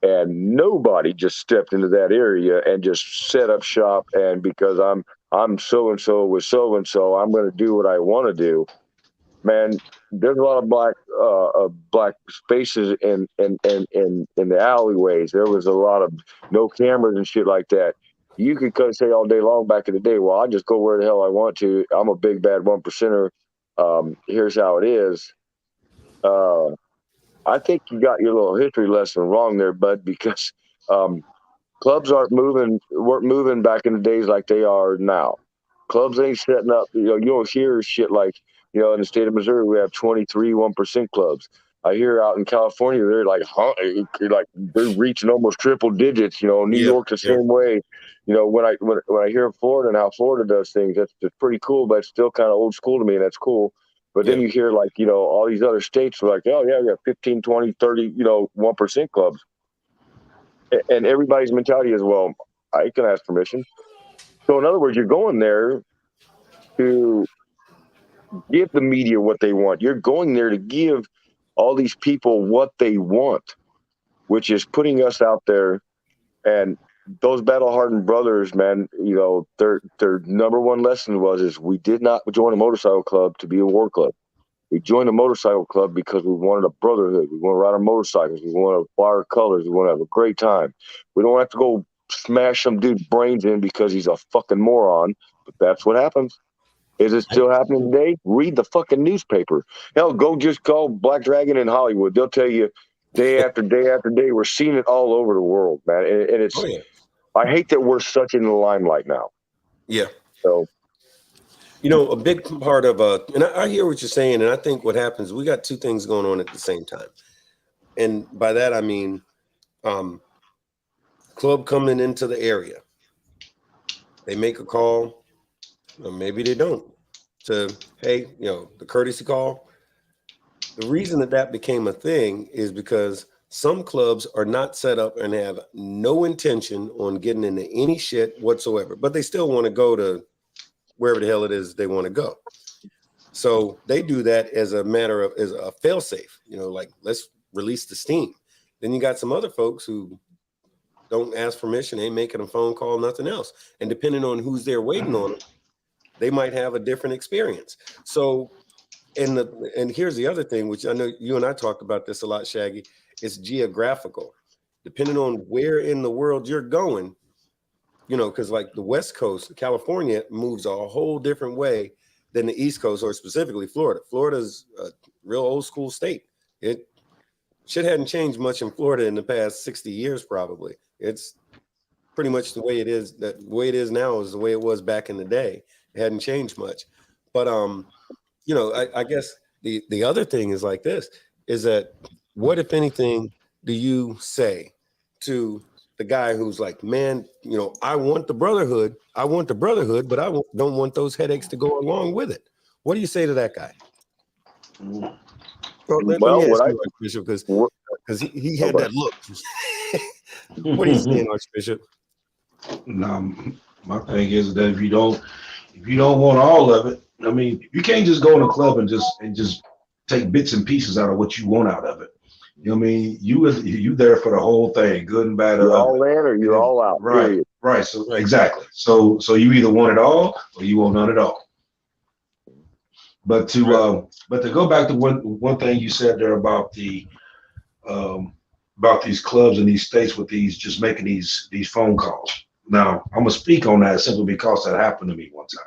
And nobody just stepped into that area and just set up shop. And because I'm so-and-so with so-and-so, I'm going to do what I want to do. man, there's a lot of black spaces in the alleyways. There was a lot of no cameras and shit like that. You could say all day long back in the day, well, I just go where the hell I want to. I'm a big bad 1%er. Here's how it is. I think you got your little history lesson wrong there, bud, because clubs weren't moving back in the days like they are now. Clubs ain't setting up. You don't hear shit like, in the state of Missouri, we have 23 1% clubs. I hear out in California, they're like, they're reaching almost triple digits. New York the same way. When I hear Florida and how Florida does things, that's pretty cool, but it's still kind of old school to me, and that's cool. But then you hear all these other states are like, oh yeah, we got 15, 20, 30, 1% clubs. And everybody's mentality is, well, I can ask permission. So in other words, you're going there to give the media what they want. You're going there to give all these people what they want, which is putting us out there. And those battle-hardened brothers, man, their number one lesson is we did not join a motorcycle club to be a war club. We joined a motorcycle club because we wanted a brotherhood. We want to ride our motorcycles. We want to fly our colors. We want to have a great time. We don't have to go smash some dude's brains in because he's a fucking moron, but that's what happens. Is it still happening today? Read the fucking newspaper. Hell, go just call Black Dragon in Hollywood. They'll tell you day after day after day. We're seeing it all over the world, man. And it's, I hate that we're such in the limelight now. Yeah. So, a big part of and I hear what you're saying, and I think what happens, we got two things going on at the same time. And by that I mean club coming into the area. They make a call, or maybe they don't, to, hey, the courtesy call. The reason that became a thing is because some clubs are not set up and have no intention on getting into any shit whatsoever, but they still want to go to wherever the hell it is they want to go. So they do that as a matter of, as a fail-safe, like, let's release the steam. Then you got some other folks who don't ask permission, ain't making a phone call, nothing else. And depending on who's there waiting on them, they might have a different experience. So, and here's the other thing, which I know you and I talked about this a lot, Shaggy, it's geographical. Depending on where in the world you're going, because like the West Coast, California moves a whole different way than the East Coast, or specifically Florida. Florida's a real old school state. Shit hadn't changed much in Florida in the past 60 years, probably. It's pretty much the way it is. That the way it is now is the way it was back in the day. It hadn't changed much. But I guess the other thing is like this, is that what, if anything, do you say to the guy who's like, man, I want the brotherhood, but I don't want those headaches to go along with it? What do you say to that guy? Well, let me ask you, Archbishop, because he had that look. What are you saying, Archbishop? No, my thing is that if you don't want all of it, I mean, you can't just go in a club and just take bits and pieces out of what you want out of it. You know what I mean? You there for the whole thing, good and bad. You're all in or you're all out. Right, period. Right. So exactly. So you either want it all or you want none at all. But to go back to one thing you said there about these clubs in these states with these just making these phone calls. Now I'm gonna speak on that simply because that happened to me one time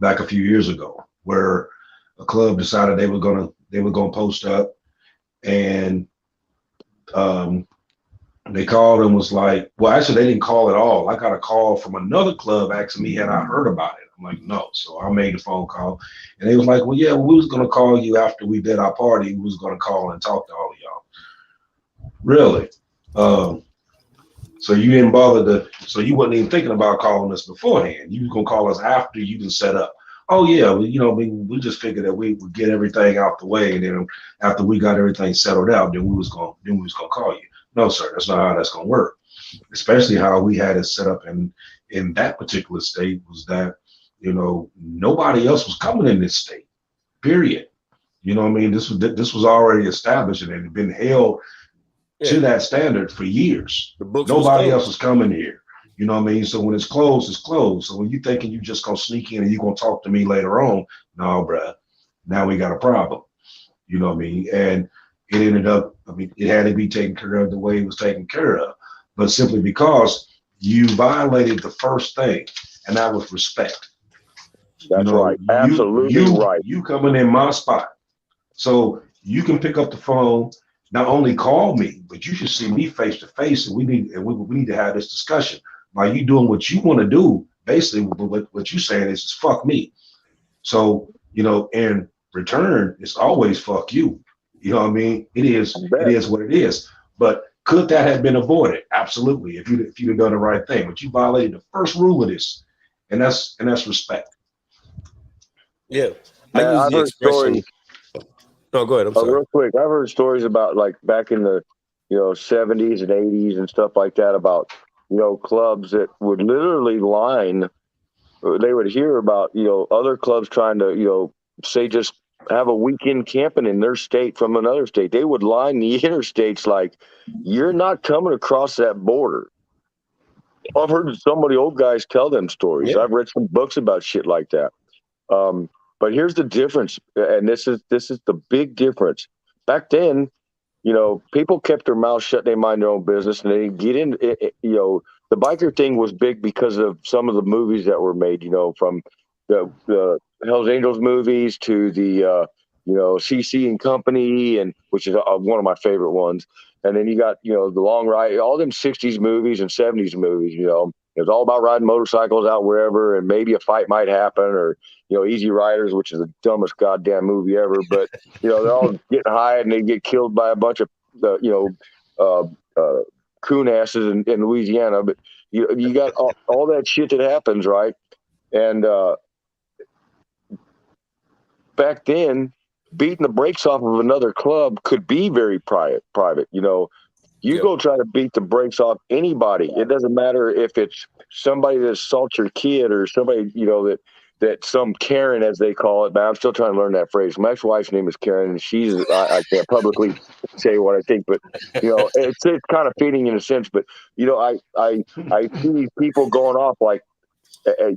back a few years ago, where a club decided they were gonna post up, and they called and was like, well, actually they didn't call at all. I got a call from another club asking me had I heard about it. I'm like, no. So I made a phone call, and they was like, well, yeah, we was gonna call you after we did our party. We was gonna call and talk to all of y'all. Really? So you didn't bother so you wasn't even thinking about calling us beforehand. You was gonna call us after you been set up. Oh yeah, we just figured that we would get everything out the way, and then after we got everything settled out, then we was gonna call you. No, sir, that's not how that's gonna work. Especially how we had it set up in that particular state was that, nobody else was coming in this state. Period. You know what I mean? This was already established and it had been held to that standard for years. Nobody else was coming here. You know what I mean? So when it's closed, it's closed. So when you thinking you just gonna sneak in and you gonna talk to me later on, no, bruh. Now we got a problem. You know what I mean? And it ended up, I mean, it had to be taken care of the way it was taken care of, but simply because you violated the first thing, and that was respect. You That's know, right. Absolutely right. you coming in my spot. So you can pick up the phone, not only call me, but you should see me face to face, and we need to have this discussion. By you doing what you want to do, basically what you're saying is fuck me. So, in return, it's always fuck you. You know what I mean? It I is what it is. But could that have been avoided? Absolutely, if you'd have done the right thing. But you violated the first rule of this, and that's respect. Yeah, I Man, use I've the heard expression. stories. No, go ahead. I'm sorry. Real quick, I've heard stories about like back in the 70s and 80s and stuff like that about clubs that would literally line. They would hear about other clubs trying to say just have a weekend camping in their state from another state. They would line the interstates like, you're not coming across that border. I've heard somebody old guys tell them stories. Yeah. I've read some books about shit like that. But here's the difference, and this is the big difference. Back then, people kept their mouths shut. They mind their own business, and they get in. The biker thing was big because of some of the movies that were made. From the Hell's Angels movies to the CC and Company, and which is one of my favorite ones. And then you got the Long Ride, all them '60s movies and '70s movies. It was all about riding motorcycles out wherever, and maybe a fight might happen, or Easy Riders, which is the dumbest goddamn movie ever. But they're all getting high and they get killed by a bunch of coon asses in Louisiana. But you got all that shit that happens, right? And back then, beating the brakes off of another club could be very private. You go try to beat the brakes off anybody. It doesn't matter if it's somebody that assaults your kid or somebody, that some Karen, as they call it. But I'm still trying to learn that phrase. My ex-wife's name is Karen, and I can't publicly say what I think, but it's kind of fitting in a sense. But I see these people going off like,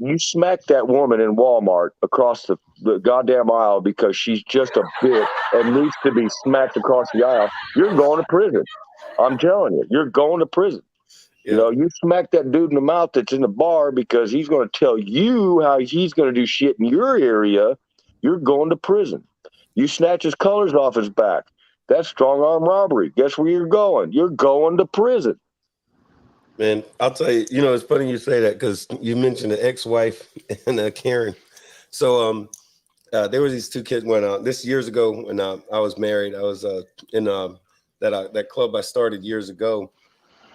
you smack that woman in Walmart across the goddamn aisle because she's just a bitch and needs to be smacked across the aisle. You're going to prison. I'm telling you, you're going to prison. Yeah. You smack that dude in the mouth that's in the bar because he's going to tell you how he's going to do shit in your area. You're going to prison. You snatch his colors off his back. That's strong arm robbery. Guess where you're going? You're going to prison. Man, I'll tell you, it's funny you say that because you mentioned the ex-wife and Karen. So there were these two kids when this years ago when I was married. I was in that club I started years ago,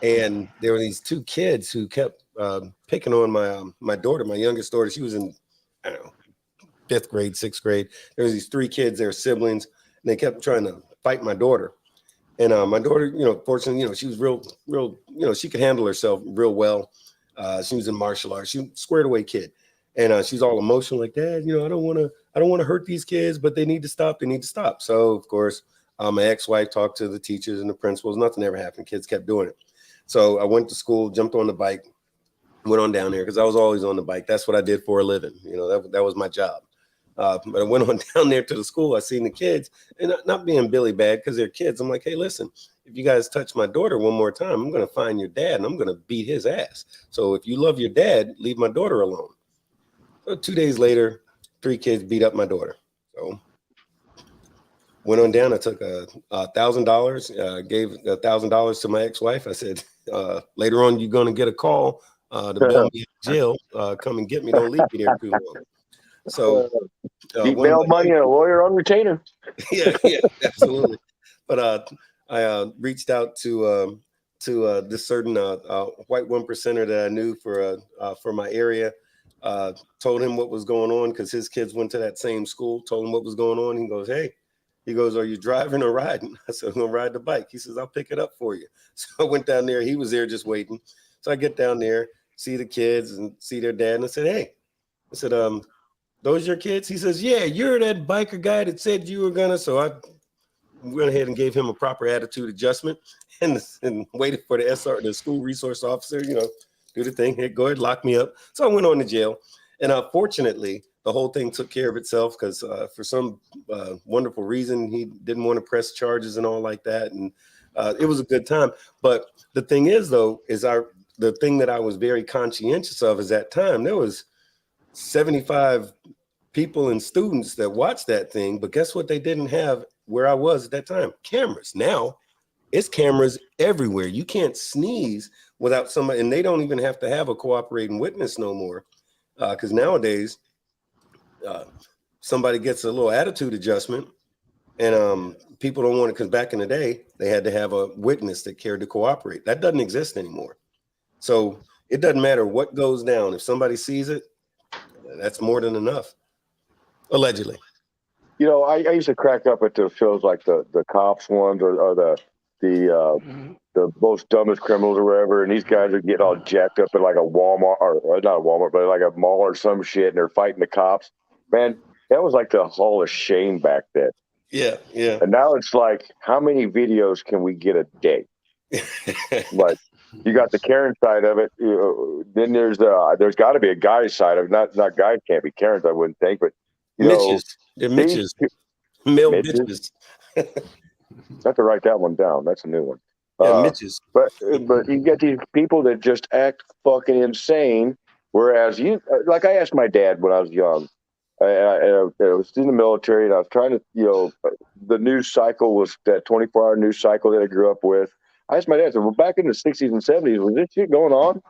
and there were these two kids who kept picking on my daughter, my youngest daughter. She was in, I don't know, 5th grade, 6th grade. There was these 3 kids, they were siblings, and they kept trying to fight my daughter. And my daughter, fortunately, she was real, she could handle herself real well. She was in martial arts. She was a squared away kid. And she's all emotional, like, Dad, I don't want to hurt these kids, but they need to stop. They need to stop. So, of course, my ex-wife talked to the teachers and the principals. Nothing ever happened. Kids kept doing it. So I went to school, jumped on the bike, went on down there because I was always on the bike. That's what I did for a living. That was my job. But I went on down there to the school. I seen the kids, and not being Billy bad because they're kids. I'm like, hey, listen, if you guys touch my daughter one more time, I'm going to find your dad and I'm going to beat his ass. So if you love your dad, leave my daughter alone. So 2 days later, 3 kids beat up my daughter. So went on down. I took $1,000, gave $1,000 to my ex-wife. I said, later on, you're going to get a call to bail me out of jail. Come and get me. Don't leave me there too long. So bail money and a lawyer on retainer. yeah, absolutely. But I reached out to this certain white 1%er that I knew for my area. Told him what was going on because his kids went to that same school. Told him what was going on. He goes, hey. He goes, are you driving or riding? I said, I'm going to ride the bike. He says, I'll pick it up for you. So I went down there. He was there just waiting. So I get down there, see the kids and see their dad. And I said, hey, those your kids? He says, yeah, you're that biker guy that said you were going to. So I went ahead and gave him a proper attitude adjustment and waited for the school resource officer, do the thing. Hey, go ahead, lock me up. So I went on to jail. And fortunately, the whole thing took care of itself because for some wonderful reason, he didn't want to press charges and all like that. And it was a good time. But the thing is, though, is the thing that I was very conscientious of is at time, there was 75 people and students that watched that thing. But guess what? They didn't have where I was at that time, cameras. Now it's cameras everywhere. You can't sneeze without somebody, and they don't even have to have a cooperating witness no more. Because nowadays, somebody gets a little attitude adjustment, and people don't want it. Because back in the day, they had to have a witness that cared to cooperate. That doesn't exist anymore. So it doesn't matter what goes down. If somebody sees it, that's more than enough, allegedly. You know, I used to crack up at those shows like the cops ones or the most dumbest criminals or whatever, and these guys are getting all jacked up at like a Walmart or not a Walmart, but like a mall or some shit, and they're fighting the cops. Man, that was like the Hall of Shame back then. Yeah, yeah. And now it's like, how many videos can we get a day? Like, you got the Karen side of it. Then there's got to be a guy's side of it. Not guys can't be Karens, I wouldn't think, but Mitches. They're Mitches. Male bitches. I have to write that one down. That's a new one. Yeah, Mitches. But you get these people that just act fucking insane. Whereas like I asked my dad when I was young, I was in the military, and I was trying to, the news cycle was that 24-hour news cycle that I grew up with. I asked my dad, I said, well, back in the 60s and 70s, was this shit going on?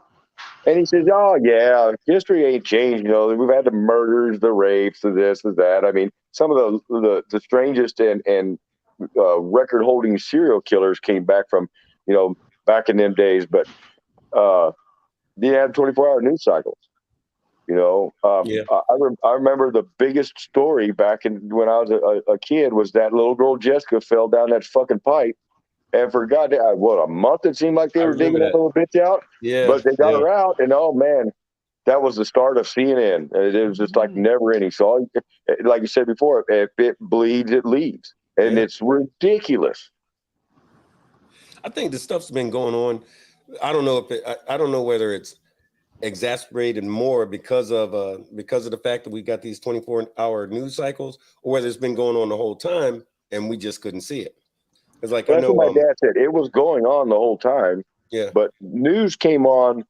And he says, oh, yeah, history ain't changed. We've had the murders, the rapes, the this, the that. I mean, some of the strangest and record-holding serial killers came back from, back in them days. But they had 24-hour news cycles. Yeah. I remember the biggest story back when I was a kid was that little girl Jessica fell down that fucking pipe. And for goddamn, a month it seemed like they were digging that little bitch out. Yeah. But they got her out, and oh man, that was the start of CNN. It was just like never ending. So, like you said before, if it bleeds, it leads, and it's ridiculous. I think the stuff's been going on. I don't know I don't know whether it's exacerbated more because of the fact that we got these 24-hour news cycles, or whether it's been going on the whole time and we just couldn't see it. It's like, that's what my dad said. It was going on the whole time. Yeah. But news came on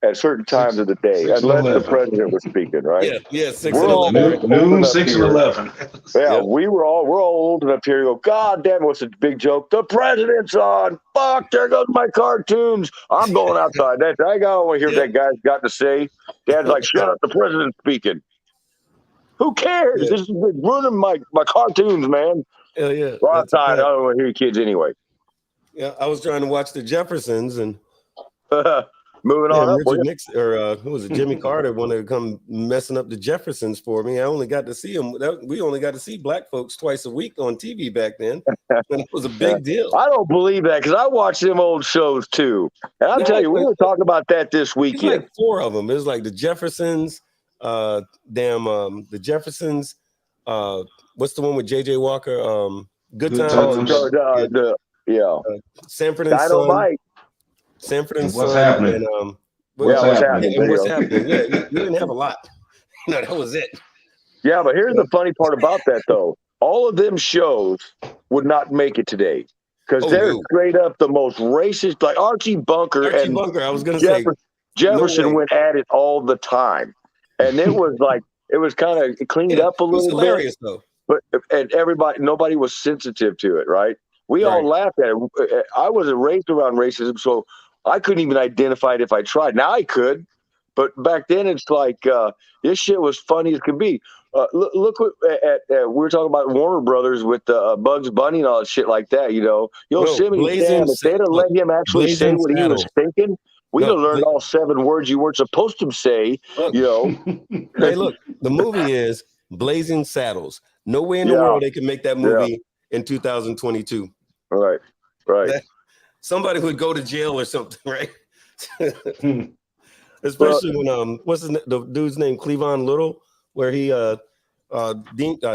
at certain times of the day, unless the president was speaking, right? Yeah, yeah. 6 and 11. Noon, 6 and 11. Yeah, we're all old enough here to go, God damn it, what's a big joke? The president's on. Fuck, there goes my cartoons. I'm going outside. I don't want to hear that guy's got to say. Dad's like, shut up, the president's speaking. Who cares? This is ruining my cartoons, man. Yeah. Well, outside, I don't want to hear you kids anyway. Yeah, I was trying to watch the Jeffersons and moving on. Richard Nixon, or who was it? Jimmy Carter wanted to come messing up the Jeffersons for me. I only got to see them. We only got to see black folks twice a week on TV back then, and it was a big deal. I don't believe that because I watched them old shows too, and I'll tell you, we were talking about that this weekend. Like 4 of them. It was like the Jeffersons, the Jeffersons. What's the one with J.J. Walker? Good Times. Sanford and Dynamite. Sanford and What's Son. happening? And, what's happening? What's happening? Yeah, you didn't have a lot. No, that was it. Yeah, but here's the funny part about that, though. All of them shows would not make it today because they're straight up the most racist. Like Archie Bunker and I was going to say Jefferson went at it all the time, and it was like it was kind of cleaned up a little hilarious, bit. Though. But nobody was sensitive to it, right? We all laughed at it. I wasn't raised around racism, so I couldn't even identify it if I tried. Now I could, but back then it's like this shit was funny as could be. Look at we were talking about Warner Brothers with Bugs Bunny and all that shit like that. Yosemite Sam, if they'd have let him actually say what he was thinking, we'd have learned all 7 words you weren't supposed to say. Hey, look, the movie is Blazing Saddles. Nowhere in the world they can make that movie in 2022. Right. Somebody would go to jail or something, right? Especially when what's the dude's name, Cleavon Little, where he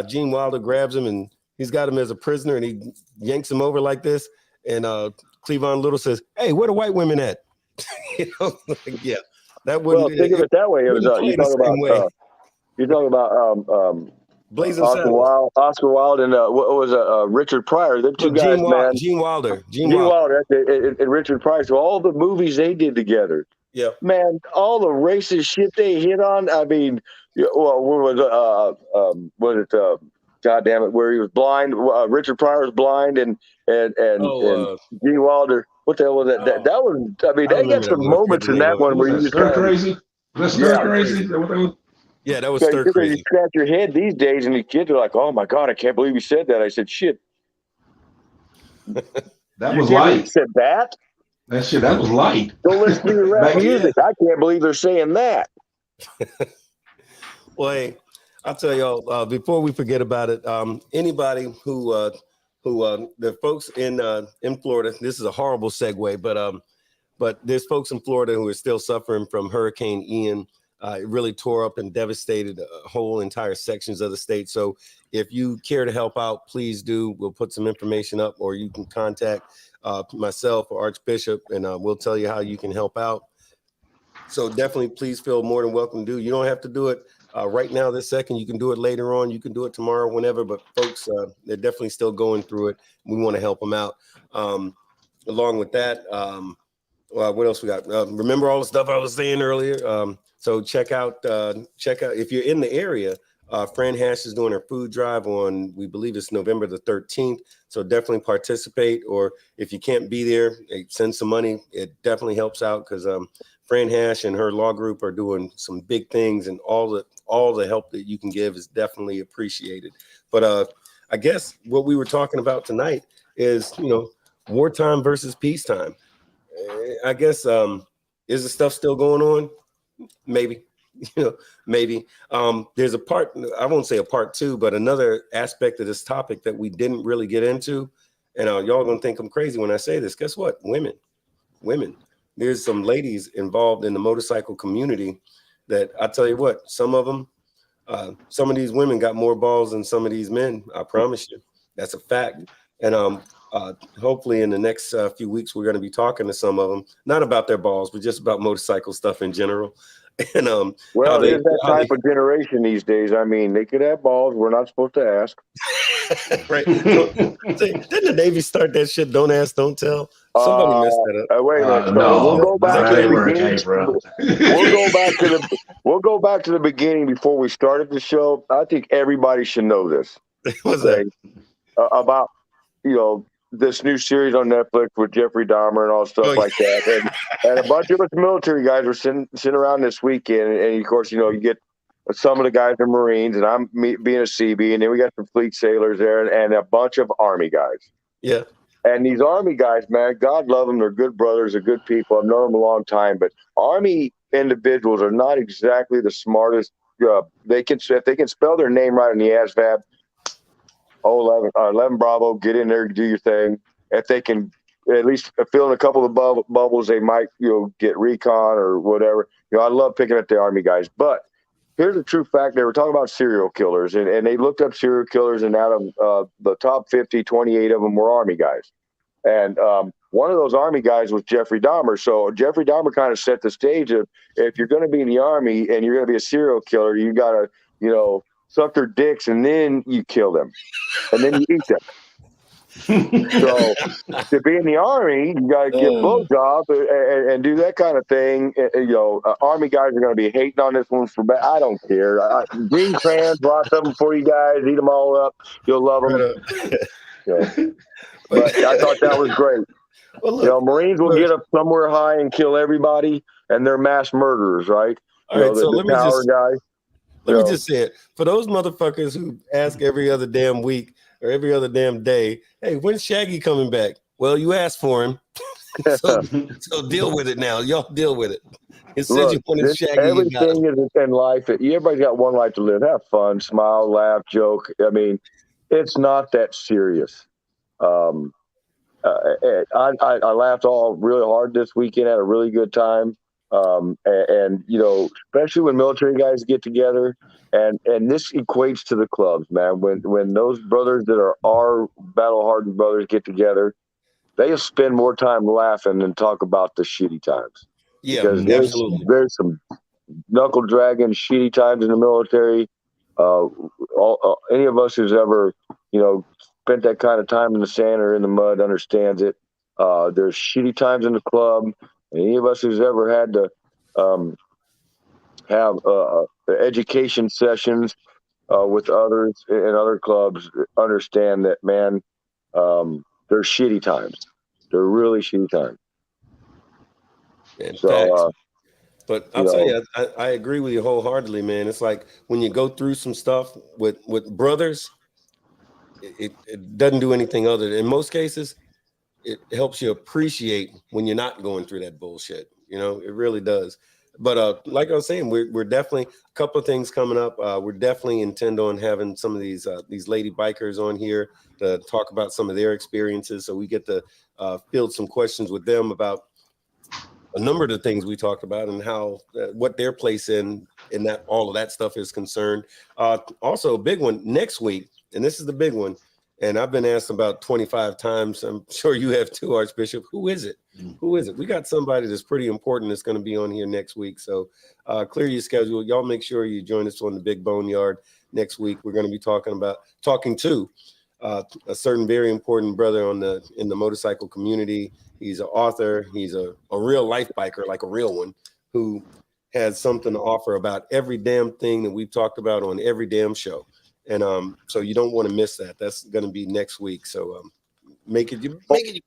Gene Wilder grabs him and he's got him as a prisoner and he yanks him over like this, and Cleavon Little says, "Hey, where the white women at?" That wouldn't. Well, think of it that way. It was you talk about You're talking about Blazing Saddles. Oscar Wilde, and what was Richard Pryor. Them two No, guys, man. Gene Wilder. Gene Wilder and Richard Pryor. So all the movies they did together. Yeah. Man, all the racist shit they hit on. I mean, well, was it? God damn it, where he was blind. Richard Pryor was blind, and Gene Wilder. What the hell was that? That was. I mean, they got some moments in that one where you just stir crazy. Stir crazy. Yeah, that was stir crazy. You scratch your head these days, and the kids are like, "Oh my god, I can't believe you said that." I said, "Shit." That was light. Said that. That was light. Go listen to your rap music. I can't believe they're saying that. Well, hey, I'll tell y'all before we forget about it. Anybody who the folks in Florida. This is a horrible segue, but there's folks in Florida who are still suffering from Hurricane Ian. It really tore up and devastated whole entire sections of the state. So if you care to help out, please do. We'll put some information up, or you can contact myself or Archbishop, and we'll tell you how you can help out. So definitely, please feel more than welcome to do. You don't have to do it right now, this second. You can do it later on. You can do it tomorrow, whenever. But folks, they're definitely still going through it. We want to help them out. Along with that, what else we got? Remember all the stuff I was saying earlier. So check out if you're in the area. Fran Hash is doing her food drive on, we believe it's November the 13th. So definitely participate, or if you can't be there, send some money. It definitely helps out because Fran Hash and her law group are doing some big things, and all the help that you can give is definitely appreciated. But I guess what we were talking about tonight is, wartime versus peacetime. I guess is the stuff still going on? Maybe. Maybe. There's a part, I won't say a part two, but another aspect of this topic that we didn't really get into. And y'all gonna think I'm crazy when I say this. Guess what? Women. There's some ladies involved in the motorcycle community that I tell you what, some of these women got more balls than some of these men. I promise you. That's a fact. And hopefully in the next few weeks, we're going to be talking to some of them, not about their balls, but just about motorcycle stuff in general. And well, there's that type of generation these days. I mean, they could have balls. We're not supposed to ask. Right. So, didn't the Navy start that shit? Don't ask, don't tell. Somebody messed that up. Wait a minute. No, we'll go back to the beginning. We'll go back to the beginning before we started the show. I think everybody should know this. What's that? About this new series on Netflix with Jeffrey Dahmer and all stuff like that. And a bunch of us military guys were sitting around this weekend. And of course, you get some of the guys are Marines, and I'm being a CB, and then we got some fleet sailors there and a bunch of Army guys. Yeah. And these Army guys, man, God love them. They're good brothers. They're good people. I've known them a long time. But Army individuals are not exactly the smartest. If they can spell their name right in the ASVAB, 11 Bravo, get in there, do your thing. If they can at least fill in a couple of bubbles, they might, get recon or whatever. I love picking up the Army guys. But here's the true fact. They were talking about serial killers, and they looked up serial killers, and out of the top 50, 28 of them were Army guys. And one of those Army guys was Jeffrey Dahmer. So Jeffrey Dahmer kind of set the stage of, if you're going to be in the Army and you're going to be a serial killer, you got to, suck their dicks, and then you kill them, and then you eat them. So to be in the Army, you got to get blowjobs and do that kind of thing. Army guys are going to be hating on this one for bad. I don't care. Green fans, lots of them for you guys. Eat them all up. You'll love them. But I thought that was great. Well, look, Marines will get up somewhere high and kill everybody, and they're mass murderers, right? All right, so let me just say it. For those motherfuckers who ask every other damn week or every other damn day, hey, when's Shaggy coming back? Well, you asked for him. so deal with it now. Y'all deal with it. Shaggy, everything is in life. Everybody's got one life to live. Have fun, smile, laugh, joke. I mean, it's not that serious. I laughed all really hard this weekend. Had a really good time. And especially when military guys get together, and this equates to the clubs, man. When those brothers that are our battle hardened brothers get together, they spend more time laughing than talk about the shitty times. Yeah, because absolutely. there's some knuckle dragging, shitty times in the military. Any of us who's ever, spent that kind of time in the sand or in the mud understands it. There's shitty times in the club. And any of us who's ever had to have education sessions with others in other clubs understand that, man, there's shitty times. They're really shitty times. And So, but I'll tell you, I agree with you wholeheartedly, man. It's like when you go through some stuff with brothers, it doesn't do anything other than, in most cases, it helps you appreciate when you're not going through that bullshit. It really does. But like I was saying, we're definitely a couple of things coming up. We're definitely intend on having some of these lady bikers on here to talk about some of their experiences, so we get to field some questions with them about a number of the things we talked about and how what their place in that all of that stuff is concerned. Also, a big one next week, and this is the big one. And I've been asked about 25 times. I'm sure you have too, Archbishop. Who is it? Who is it? We got somebody that's pretty important that's going to be on here next week. So clear your schedule. Y'all make sure you join us on the Big BoneYard next week. We're going to be talking to a certain very important brother in the motorcycle community. He's an author. He's a real life biker, like a real one, who has something to offer about every damn thing that we've talked about on every damn show. And so you don't want to miss that. That's going to be next week. So make it your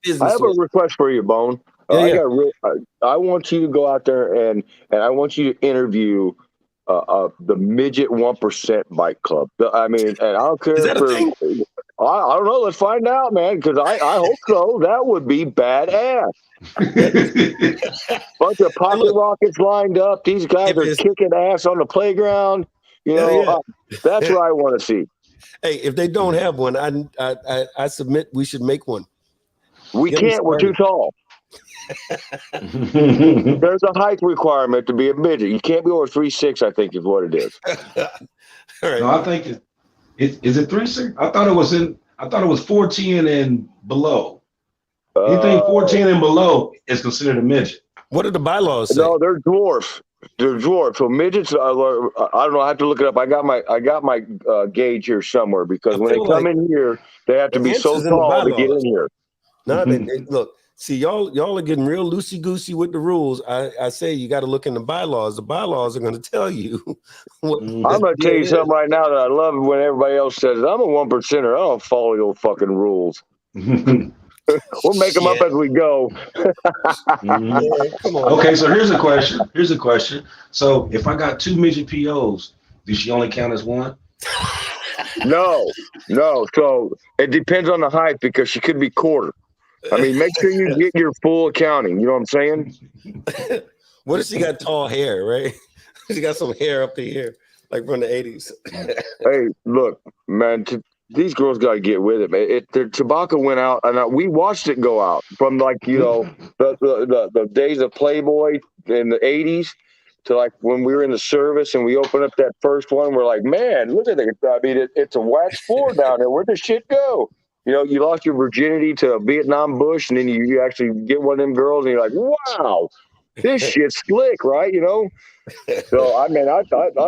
business. I have a request for you, Bone. Yeah. I want you to go out there and I want you to interview the midget 1% bike club. I mean, and I don't care. Is that a thing? I don't know. Let's find out, man. Because I hope so. That would be badass. Bunch of pocket rockets lined up. These guys are kicking ass on the playground. That's what I want to see. Hey, if they don't have one, I submit we should make one. We can't. We're too tall. There's a height requirement to be a midget. You can't be over 3'6", I think is what it is. All right. No, I think is it 3'6"? I thought it was 4'10" and below. Anything 4'10" and below is considered a midget. What do the bylaws say? No, they're dwarfs. They're dwarfs. So midgets, I don't know. I have to look it up. I got my gauge here somewhere because when they come in here, they have to be so tall to get in here. No, look. See, y'all are getting real loosey-goosey with the rules. I say you got to look in the bylaws. The bylaws are going to tell you. I'm going to tell you something right now that I love when everybody else says, I'm a 1%er. I don't follow your fucking rules. We'll make them up as we go. Come on. Okay, so here's a question. So if I got 2 midget POs, does she only count as one? No. So it depends on the height because she could be quarter. I mean, make sure you get your full accounting. You know what I'm saying? What if she got tall hair, right? She got some hair up to here, like from the 80s. Hey, look, man, these girls got to get with it, man. Their tobacco went out, and we watched it go out from the days of Playboy in the 80s to like when we were in the service and we opened up that first one. We're like, man, look at it. I mean, it's a wax floor down there. Where'd this shit go? You lost your virginity to a Vietnam Bush, and then you actually get one of them girls, and you're like, wow, this shit's slick, right? So, I mean, I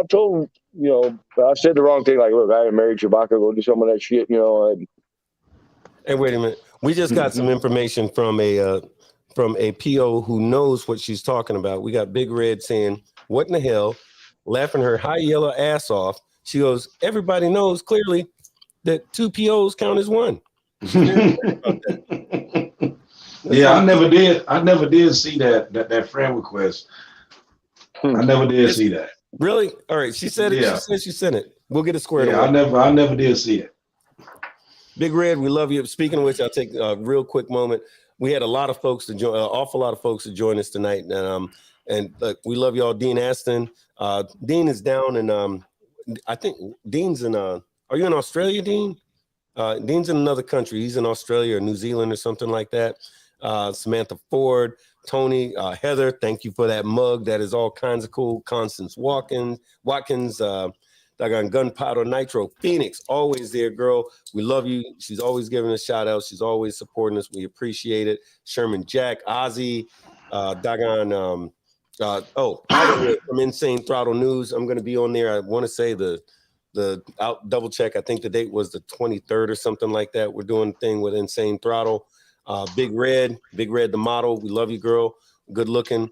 told, I said the wrong thing. Like, look, I ain't married Chewbacca. Go do some of that shit, Hey, wait a minute. We just got some information from a PO who knows what she's talking about. We got Big Red saying, what in the hell? Laughing her high yellow ass off. She goes, everybody knows clearly that 2 POs count as one. Yeah, I never did see that friend request. I never did see that. Really? All right. She said it. Yeah. She said she sent it. We'll get it squared away. I never did see it. Big Red, we love you. Speaking of which, I'll take a real quick moment. We had a lot of folks to join, awful lot of folks to join us tonight. And we love y'all. Dean Aston. Dean is down in I think Dean's in are you in Australia, Dean? Dean's in another country. He's in Australia or New Zealand or something like that. Samantha Ford, Tony, Heather, thank you for that mug. That is all kinds of cool. Constance Watkins, Gunpowder Nitro, Phoenix, always there, girl. We love you. She's always giving us shout outs. She's always supporting us. We appreciate it. Sherman Jack, Ozzy, Oh, Hollywood from Insane Throttle News. I'm going to be on there. I want to say I'll double check. I think the date was the 23rd or something like that. We're doing a thing with Insane Throttle. Big Red, the model. We love you, girl. Good looking.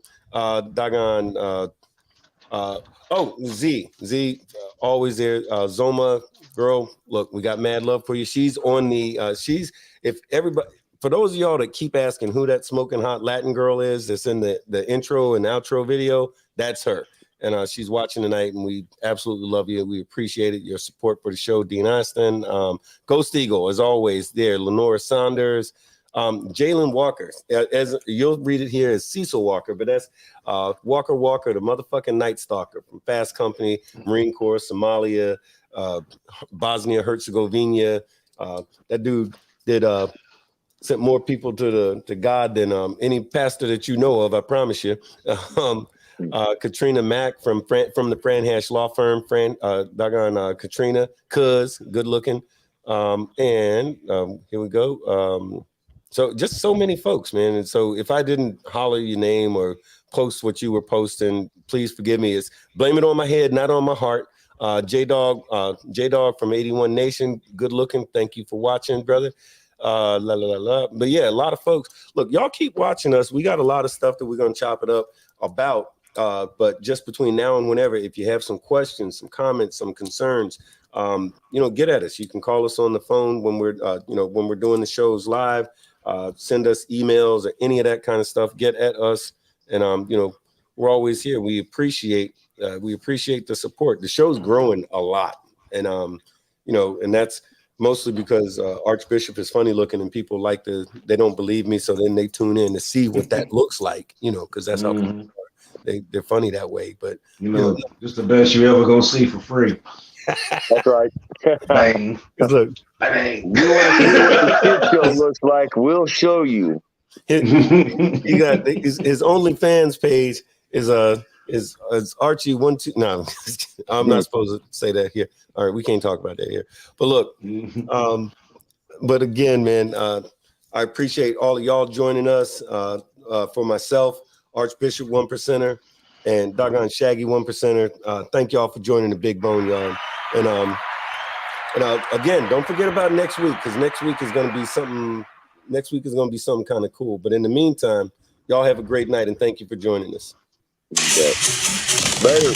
Z, always there. Zoma, girl, look, we got mad love for you. She's on the, for those of y'all that keep asking who that smoking hot Latin girl is that's in the intro and outro video, that's her. And she's watching tonight, and we absolutely love you. We appreciate it, your support for the show. Dean Austin, Ghost Eagle, as always, there. Lenora Saunders, Jalen Walker, as you'll read it here as Cecil Walker, but that's Walker, the motherfucking Night Stalker from Fast Company, Marine Corps, Somalia, Bosnia Herzegovina. That dude did sent more people to God than any pastor that you know of. I promise you. Katrina Mack from the Fran Hash Law Firm. Katrina, cuz good looking. And here we go. So just so many folks, man. And so if I didn't holler your name or post what you were posting, please forgive me. It's blame it on my head, not on my heart. J-Dog from 81 Nation, good looking. Thank you for watching, brother. But yeah, a lot of folks. Look, y'all keep watching us. We got a lot of stuff that we're going to chop it up about. But just between now and whenever, if you have some questions, some comments, some concerns, get at us. You can call us on the phone when we're doing the shows live. Send us emails or any of that kind of stuff. Get at us, and we're always here. We appreciate the support. The show's growing a lot, and and that's mostly because Archbishop is funny looking, and people they don't believe me, so then they tune in to see what that looks like, because that's how people are. They're funny that way. But just the best you ever gonna see for free. That's right. Bang. Look, bang. You want to see what the shit show looks like? We'll show you. He got his OnlyFans page is Archie 12. No, I'm not supposed to say that here. All right, we can't talk about that here. But look, but again, man, I appreciate all of y'all joining us. For myself, Archbishop 1%er, and doggone Shaggy 1%er. Thank y'all for joining the Big BoneYard. And again, don't forget about next week, because next week is going to be something. Next week is going to be something kind of cool. But in the meantime, y'all have a great night, and thank you for joining us. Later.